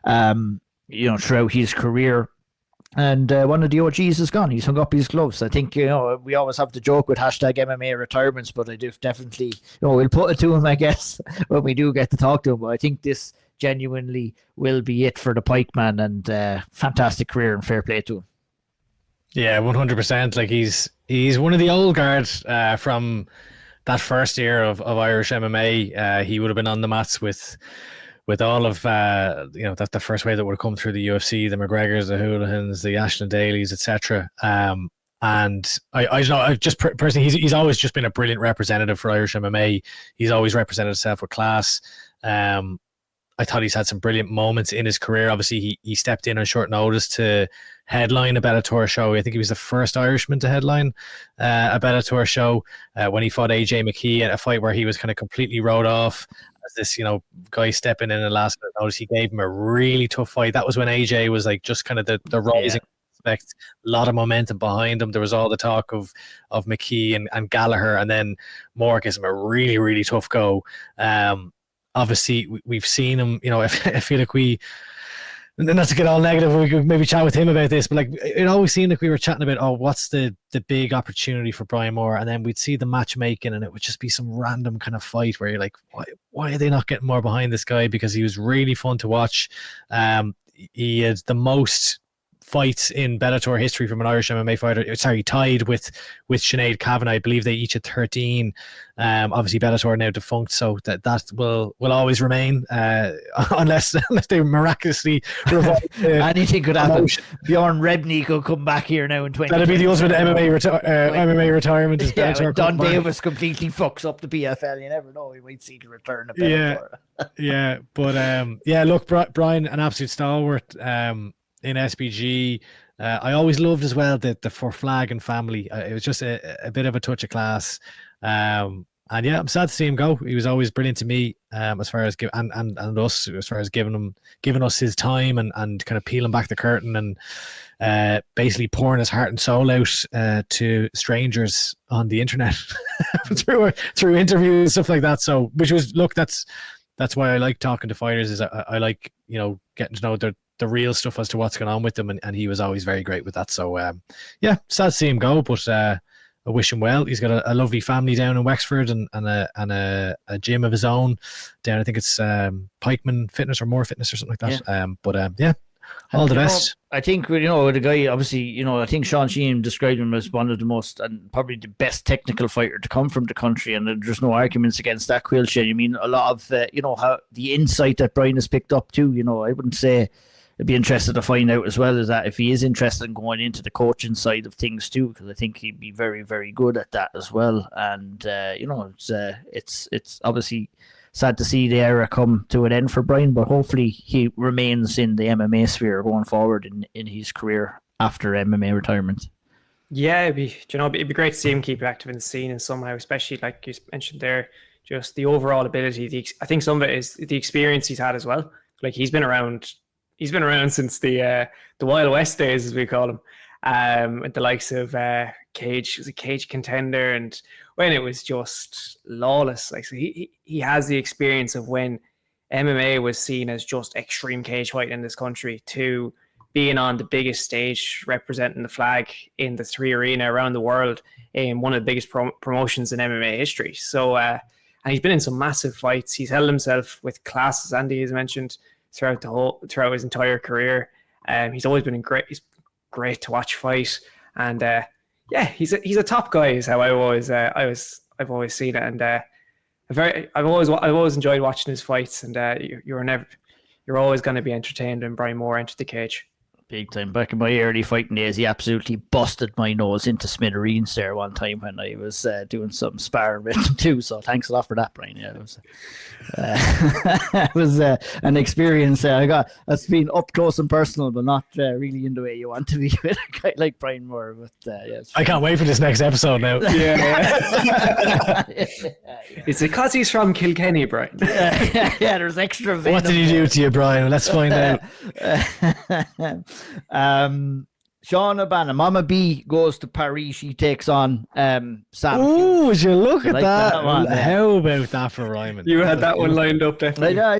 throughout his career. And one of the OGs is gone. He's hung up his gloves. I think, we always have the joke with hashtag MMA retirements, but I do definitely, we'll put it to him, I guess, when we do get to talk to him. But I think this genuinely will be it for the Pike man, and fantastic career and fair play to him. Yeah, 100%. Like he's one of the old guard from that first era of Irish MMA. He would have been on the mats with all of that's the first wave that would have come through the UFC, the McGregors, the Houligans, the Ashton Dailies, etc. And I know, I just personally, he's always just been a brilliant representative for Irish MMA. He's always represented himself with class. I thought he's had some brilliant moments in his career. Obviously, he stepped in on short notice to headline a Bellator show. I think he was the first Irishman to headline a Bellator show when he fought AJ McKee at a fight where he was kind of completely wrote off as this, guy stepping in at last minute notice. He gave him a really tough fight. That was when AJ was like just kind of the rising prospect, a lot of momentum behind him. There was all the talk of McKee and Gallagher, and then Moore gives him a really, really tough go. Obviously, we've seen him. I feel like not to get all negative, we could maybe chat with him about this, but like it always seemed like we were chatting about, what's the big opportunity for Brian Moore, and then we'd see the matchmaking, and it would just be some random kind of fight where you're like, why are they not getting more behind this guy? Because he was really fun to watch. He had the most fights in Bellator history from an Irish MMA fighter. Sorry, tied with Sinead Kavanagh. I believe they each had 13. Obviously Bellator now defunct, so that will always remain unless they miraculously revive. Anything could happen. Bjorn Rebney could come back here now in 20. That'll be the ultimate MMA retirement. Is Bellator Don Davis completely fucks up the PFL. You never know. We might see the return of Bellator. Yeah, but look, Brian, an absolute stalwart. In SBG, I always loved as well the For Flag and family. It was just a bit of a touch of class, and yeah, I'm sad to see him go. He was always brilliant to me, as far as and us, as far as giving us his time and kind of peeling back the curtain and basically pouring his heart and soul out to strangers on the internet through interviews and stuff like that. So, that's why I like talking to fighters. Is I like getting to know the real stuff as to what's going on with them, and he was always very great with that. So sad to see him go, but I wish him well. He's got a lovely family down in Wexford and a gym of his own down, I think it's Pikeman Fitness or More Fitness or something like that. All the best. I think the guy, obviously, I think Sean Sheehan described him as one of the most and probably the best technical fighter to come from the country, and there's no arguments against that, Caoilte. I mean, a lot of how the insight that Brian has picked up too. I wouldn't say. I'd be interested to find out as well is that if he is interested in going into the coaching side of things too, because I think he'd be very, very good at that as well. And it's obviously sad to see the era come to an end for Brian, but hopefully he remains in the MMA sphere going forward in his career after MMA retirement. Yeah, it'd be great to see him keep active in the scene and somehow, especially like you mentioned there, just the overall ability. I think some of it is the experience he's had as well. Like he's been around since the Wild West days, as we call them, with the likes of Cage Contender, and when it was just lawless. Like, so he has the experience of when MMA was seen as just extreme cage fighting in this country to being on the biggest stage representing the flag in the 3 arena around the world in one of the biggest promotions in MMA history. So, and he's been in some massive fights. He's held himself with class, as Andy has mentioned, throughout his entire career. He's always been he's great to watch fight, and he's a top guy is how I've always seen it, and I've always enjoyed watching his fights, and you're always going to be entertained when Brian Moore entered the cage. Big time. Back in my early fighting days, he absolutely busted my nose into smithereens there one time when I was doing some sparring with him too. So thanks a lot for that, Brian. Yeah, it was an experience I got that's been up close and personal, but not really in the way you want to be with a guy like Brian Moore. But I can't wait for this next episode now. Yeah. It's because he's from Kilkenny, Brian. Yeah, there's extra venom. What did he do to you, Brian? Let's find out. Sean O'Bannon, Mama B goes to Paris. She takes on Sam. Oh, would you look at like that? one, How about that for Ryman? You had that one lined up, definitely. How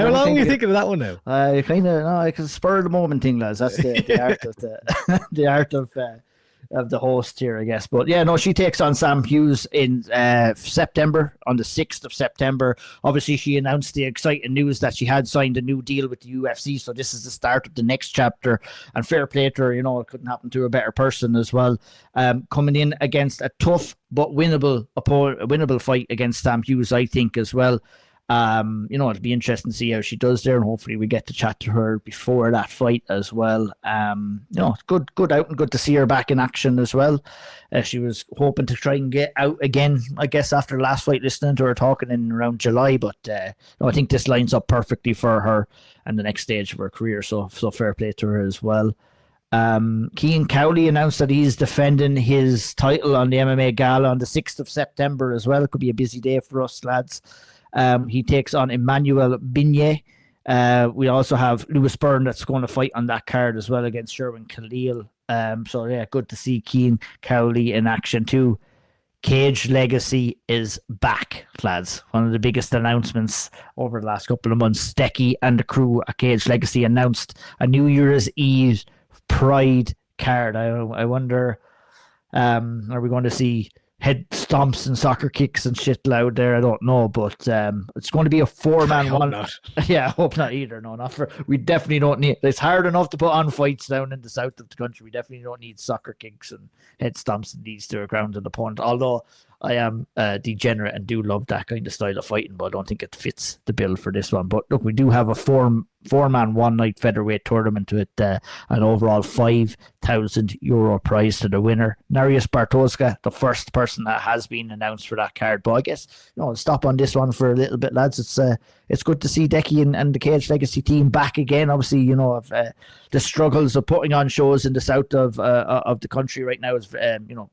long are you thinking of that one now? I kind of it's a spur of the moment thing, lads. That's the art of the host here, I guess. But yeah, no, she takes on Sam Hughes in September, on the 6th of September. Obviously, she announced the exciting news that she had signed a new deal with the UFC. So this is the start of the next chapter. And fair play to her, you know, it couldn't happen to a better person as well. Coming in against a tough but winnable fight against Sam Hughes, I think, as well. You know, it'll be interesting to see how she does there, and hopefully we get to chat to her before that fight as well. You know, it's good out and good to see her back in action as well. She was hoping to try and get out again, I guess, after the last fight, listening to her talking in around July, but no, I think this lines up perfectly for her and the next stage of her career, so fair play to her as well. Cian Caoilte announced that he's defending his title on the MMA Gala on the 6th of September as well. It could be a busy day for us, lads. He takes on Emmanuel Binet. We also have Lewis Byrne that's going to fight on that card as well against Sherwin Khalil. So yeah, good to see Cian Caoilte in action too. Cage Legacy is back, lads. One of the biggest announcements over the last couple of months. Stecky and the crew at Cage Legacy announced a New Year's Eve Pride card. I wonder, are we going to see head stomps and soccer kicks and shit loud there? I don't know, but it's going to be a 4-man one. Not. Yeah, I hope not either. No, not for. We definitely don't need. It's hard enough to put on fights down in the south of the country. We definitely don't need soccer kicks and head stomps and these to a grounded opponent. Although I am degenerate and do love that kind of style of fighting, but I don't think it fits the bill for this one. But look, we do have a four-man one-night featherweight tournament with an overall €5,000 prize to the winner. Narius Bartoska, the first person that has been announced for that card. But I guess, you know, I'll stop on this one for a little bit, lads. It's good to see Decky and the Cage Legacy team back again. Obviously, you know, of the struggles of putting on shows in the south of the country right now is, you know,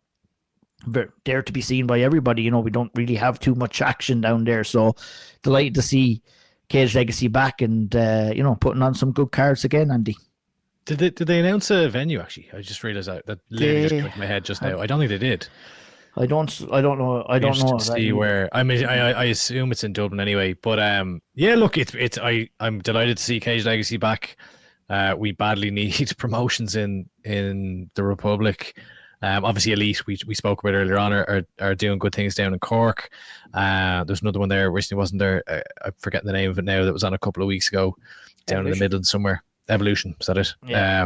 there to be seen by everybody. You know, we don't really have too much action down there, so delighted to see Cage Legacy back and you know, putting on some good cards again, Andy. Did they announce a venue? Actually, I just realized that literally just came into my head just now. I don't think they did. I don't know. I don't know. To see where. I mean, I assume it's in Dublin anyway. But yeah, look, I'm delighted to see Cage Legacy back. We badly need promotions in the Republic. Obviously, Elite, we spoke about earlier on, are doing good things down in Cork. There's another one there recently, wasn't there? I'm forgetting the name of it now, that was on a couple of weeks ago down in the Midlands somewhere. Evolution, is that it? Yeah.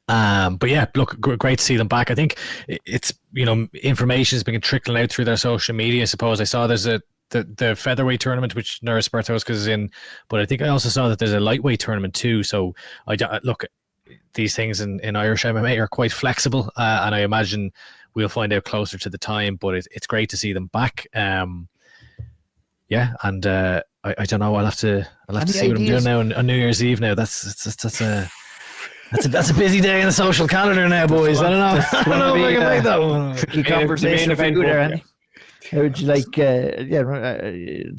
But yeah, look, great to see them back. I think it's, you know, information has been trickling out through their social media. I suppose I saw there's the featherweight tournament, which Nurse Bartoska is in, but I think I also saw that there's a lightweight tournament too. So look, these things in Irish MMA are quite flexible, and I imagine we'll find out closer to the time, but it's great to see them back. Yeah, and I don't know, I'll have to see what I'm doing now on New Year's Eve now. That's a busy day in the social calendar now, boys. I don't know if I can make that one. Tricky conversation for you there, Andy. How would you like,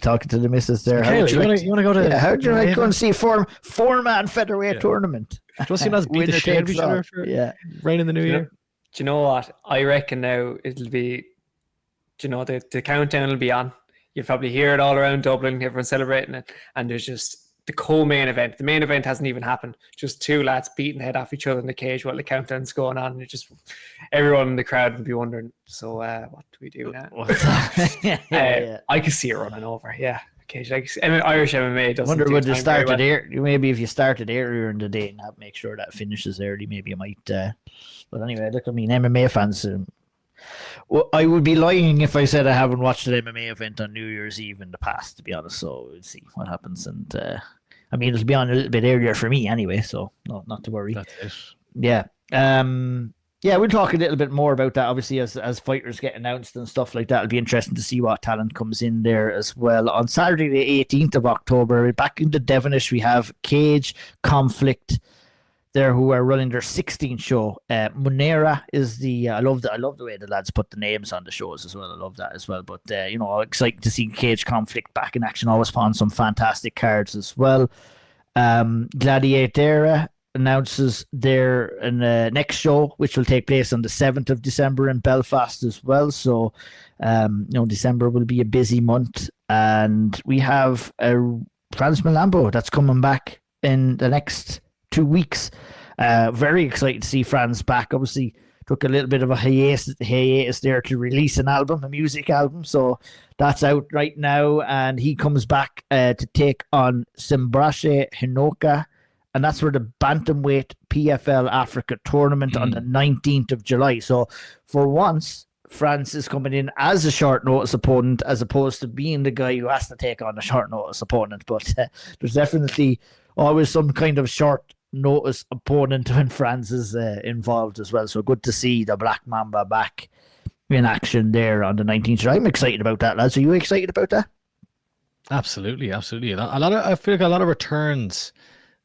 talking to the missus there? How would you like, you want to go to? Yeah, how would you like go and see a four-man featherweight tournament? Don't you not beat the shit out of each other for rain in the new year? Do you know what? I reckon now it'll be, do you know, the countdown will be on. You'll probably hear it all around Dublin, everyone celebrating it, and there's just the co-main event. The main event hasn't even happened. Just two lads beating the head off each other in the cage while the countdown's going on. And just everyone in the crowd would be wondering, so what do we do now? I can see it running over. Yeah. Cage Legacy. Irish MMA doesn't. Wonder would you start it there? Maybe if you started earlier in the day and make sure that finishes early, maybe you might. But anyway, look, I mean, MMA fans. Well, I would be lying if I said I haven't watched an MMA event on New Year's Eve in the past, to be honest. So we'll see what happens. And I mean, it'll be on a little bit earlier for me anyway, so not to worry. That's it. Yeah. Yeah, we'll talk a little bit more about that, obviously, as fighters get announced and stuff like that. It'll be interesting to see what talent comes in there as well. On Saturday, the 18th of October, back into Devonish, we have Cage Conflict there, who are running their 16th show. Munera is the I love the way the lads put the names on the shows as well. I love that as well. But you know, excited to see Cage Conflict back in action. Always put on some fantastic cards as well. Gladiatera announces their next show, which will take place on the 7th of December in Belfast as well. So you know, December will be a busy month, and we have Franz Malambo that's coming back in the next 2 weeks. Very excited to see Franz back. Obviously, took a little bit of a hiatus there to release a music album. So that's out right now, and he comes back to take on Simbrace Hinoka, and that's for the bantamweight PFL Africa tournament on the 19th of July. So for once, France is coming in as a short notice opponent as opposed to being the guy who has to take on a short notice opponent. But there's definitely always some kind of short notice opponent when France is involved as well. So good to see the Black Mamba back in action there on the 19th. I'm excited about that, lads. Are you excited about that? Absolutely. I feel like a lot of returns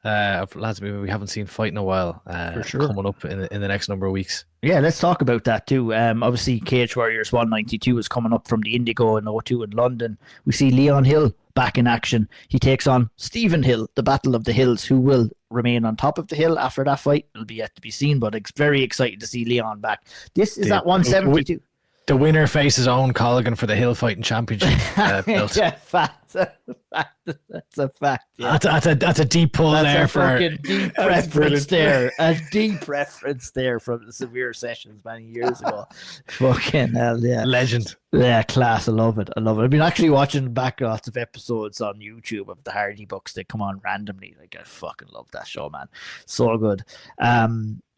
of lads we haven't seen fight in a while For sure. coming up in the next number of weeks. Yeah, let's talk about that too. Obviously, Cage Warriors 192 is coming up from the Indigo in O2 in London. We see Leon Hill back in action. He takes on Stephen Hill, the Battle of the Hills, who will remain on top of the hill after that fight. It'll be yet to be seen, but it's very excited to see Leon back. This is at 172. The winner faces Owen Colligan for the Hill Fighting Championship. Yeah, fact. That's a fact. Yeah. That's a deep pull That's there a for fucking deep reference there. A deep reference there from the Severe Sessions many years ago. Fucking hell, yeah. legend. Yeah, class. I love it. I've been actually watching back lots of episodes on YouTube of the Hardy Bucks that come on randomly. Like, I fucking love that show, man. So good.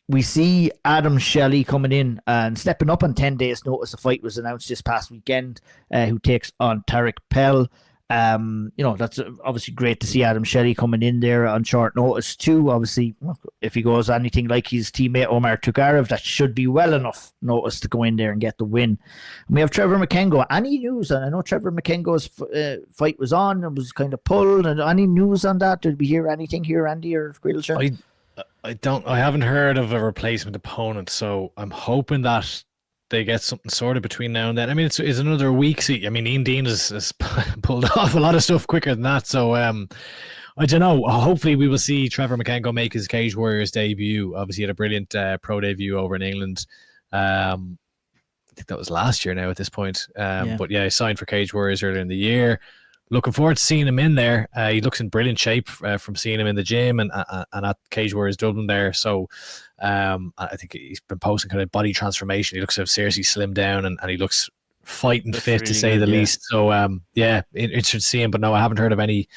We see Adam Shelley coming in and stepping up on 10 days' notice. A fight was announced this past weekend, who takes on Tarek Pell. That's obviously great to see Adam Shelley coming in there on short notice too. Obviously, if he goes anything like his teammate Omar Tugarev, that should be well enough notice to go in there and get the win. And we have Trevor McKengo. Any news? And I know Trevor McKengo's fight was on and was kind of pulled. And any news on that? Did we hear anything here, Andy or Griddle? I haven't heard of a replacement opponent, so I'm hoping that they get something sorted between now and then. I mean, it's another week. So, I mean, Ian Dean has pulled off a lot of stuff quicker than that. So I don't know. Hopefully we will see Trevor McKengo make his Cage Warriors debut. Obviously, he had a brilliant pro debut over in England. I think that was last year now at this point. But yeah, he signed for Cage Warriors earlier in the year. Looking forward to seeing him in there. He looks in brilliant shape from seeing him in the gym and at Cage Warriors Dublin there. So I think he's been posting kind of body transformation. He looks seriously slimmed down and he looks fighting fit, to say the least. So interested to see him. But no, I haven't heard of any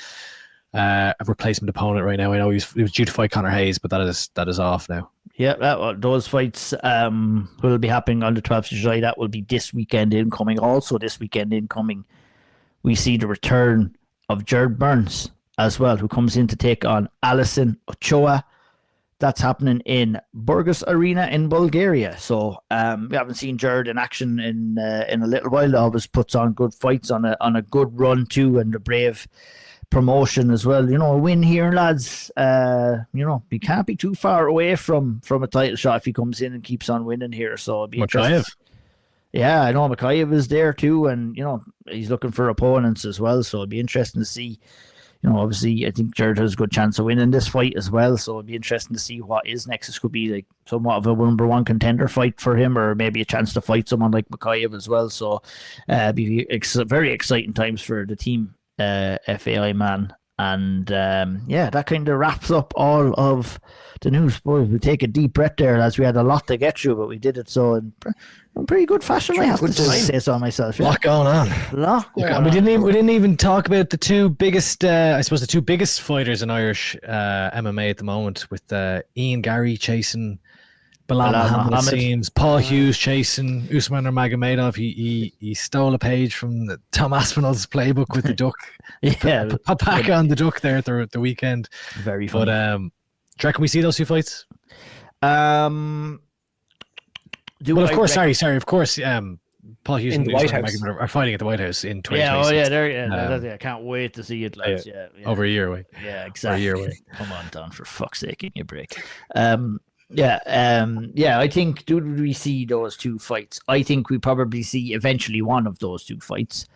replacement opponent right now. I know he was due to fight Conor Hayes, but that is off now. Yeah, those fights will be happening on the 12th of July. That will be this weekend incoming. Also, this weekend incoming, we see the return of Jared Burns as well, who comes in to take on Alison Ochoa. That's happening in Burgas Arena in Bulgaria. So we haven't seen Jared in action in a little while. Always puts on good fights on a good run too, and a brave promotion as well. A win here, lads. We can't be too far away from a title shot if he comes in and keeps on winning here. So it'd be interesting. Yeah, I know Makayev is there too, and he's looking for opponents as well. So it'd be interesting to see. Obviously, I think Jared has a good chance of winning this fight as well. So it'd be interesting to see what is next. This could be like somewhat of a number one contender fight for him, or maybe a chance to fight someone like Makayev as well. So be very exciting times for the team, FAI man. And that kind of wraps up all of the news. Boy, we take a deep breath there, as we had a lot to get through, but we did it so in pretty good fashion. I have to say so myself. Yeah. A lot going on. We didn't even talk about the two biggest, the two biggest fighters in Irish MMA at the moment, with Ian Garry chasing Bilal Muhammad, it seems. Paul Hughes chasing Usman Nurmagomedov. He stole a page from Tom Aspinall's playbook with the duck. Put back on the duck there at the weekend. Very funny. But do you reckon we see those two fights? Of course. Paul Hughes and White House are fighting at the White House in 2026. I can't wait to see it. Lads. Over a year away. Yeah, exactly. Over a year away. Come on, Don, for fuck's sake, give me a break. I think, do we see those two fights? I think we probably see eventually one of those two fights.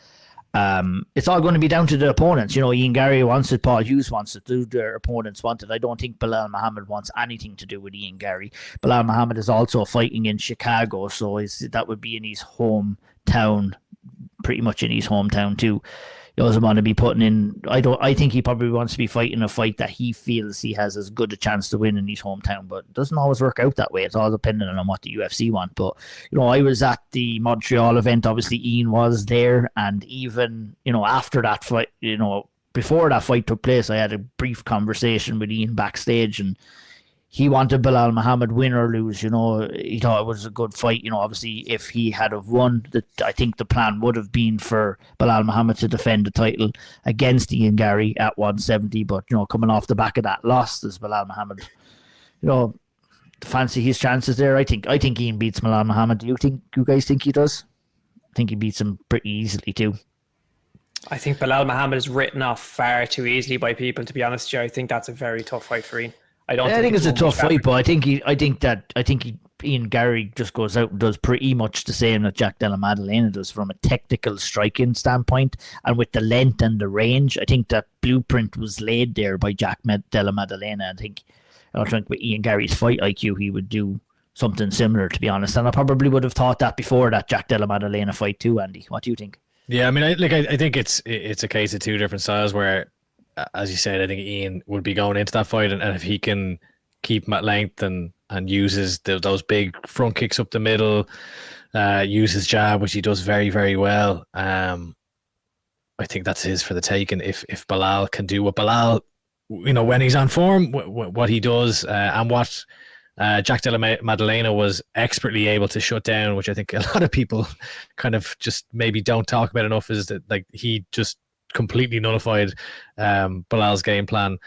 It's all going to be down to the opponents. Ian Garry wants it, Paul Hughes wants it, their opponents want it. I don't think Bilal Muhammad wants anything to do with Ian Garry. Bilal Muhammad is also fighting in Chicago, so that would be in his hometown, pretty much in his hometown too. doesn't want to be putting in. I think he probably wants to be fighting a fight that he feels he has as good a chance to win in his hometown, but it doesn't always work out that way. It's all dependent on what the UFC want. But I was at the Montreal event. Obviously, Ian was there, and even after that fight, before that fight took place, I had a brief conversation with Ian backstage, and he wanted Belal Muhammad win or lose. He thought it was a good fight. Obviously, if he had have won, I think the plan would have been for Belal Muhammad to defend the title against Ian Gary at 170. But coming off the back of that loss, does Belal Muhammad, fancy his chances there? I think Ian beats Belal Muhammad. Do you guys think he does? I think he beats him pretty easily too. I think Belal Muhammad is written off far too easily by people. To be honest, Joe, I think that's a very tough fight for Ian. I think it's a tough fight, but I think Ian Gary just goes out and does pretty much the same that Jack Della Maddalena does from a technical striking standpoint, and with the length and the range. I think that blueprint was laid there by Jack Della Maddalena. I think with Ian Gary's fight IQ, he would do something similar, to be honest. And I probably would have thought that before that Jack Della Maddalena fight too, Andy. What do you think? Yeah, I mean, I think it's a case of two different styles where, as you said, I think Ian would be going into that fight, and if he can keep him at length and uses those big front kicks up the middle, uses jab, which he does very, very well, I think that's his for the taking. If Belal can do what Belal, when he's on form, what he does, and what Jack Della Maddalena was expertly able to shut down, which I think a lot of people kind of just maybe don't talk about enough, is that like he just completely nullified Belal's game plan.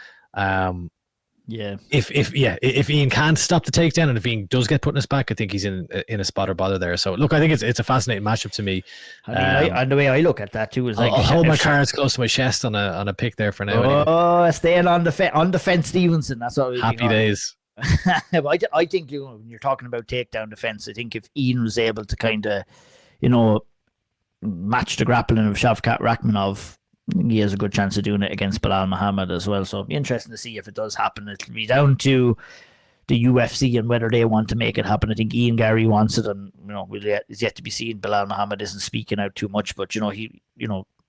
If Ian can't stop the takedown, and if Ian does get put in his back, I think he's in a spot or bother there. So look, I think it's a fascinating matchup to me. And the way I look at that too is like, I'll hold my cards close to my chest on a pick there for now. Oh, staying on the fence, Stevenson. That's what happy days. I think when you're talking about takedown defense, I think if Ian was able to kind of, match the grappling of Shavkat Rakhmonov, he has a good chance of doing it against Belal Muhammad as well. So it'll be interesting to see if it does happen. It'll be down to the UFC and whether they want to make it happen. I think Ian Gary wants it, and it's yet to be seen. Belal Muhammad isn't speaking out too much, but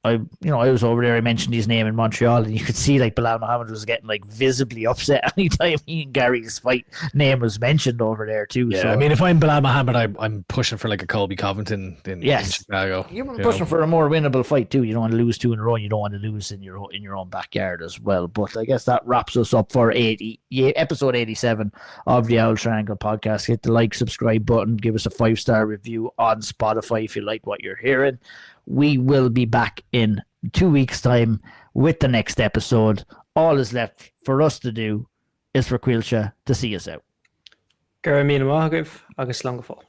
I was over there. I mentioned his name in Montreal, and you could see like Belal Muhammad was getting like visibly upset anytime Ian Gary's fight name was mentioned over there too. Yeah, so, I mean, if I'm Belal Muhammad, I'm pushing for like a Colby Covington in Chicago. You're pushing for a more winnable fight too. You don't want to lose two in a row. You don't want to lose in your own backyard as well. But I guess that wraps us up for episode 87 of the Owl Triangle podcast. Hit the like, subscribe button. Give us a 5-star review on Spotify if you like what you're hearing. We will be back in 2 weeks' time with the next episode. All is left for us to do is for Caoilte to see us out. Go Mina Agus Longafall.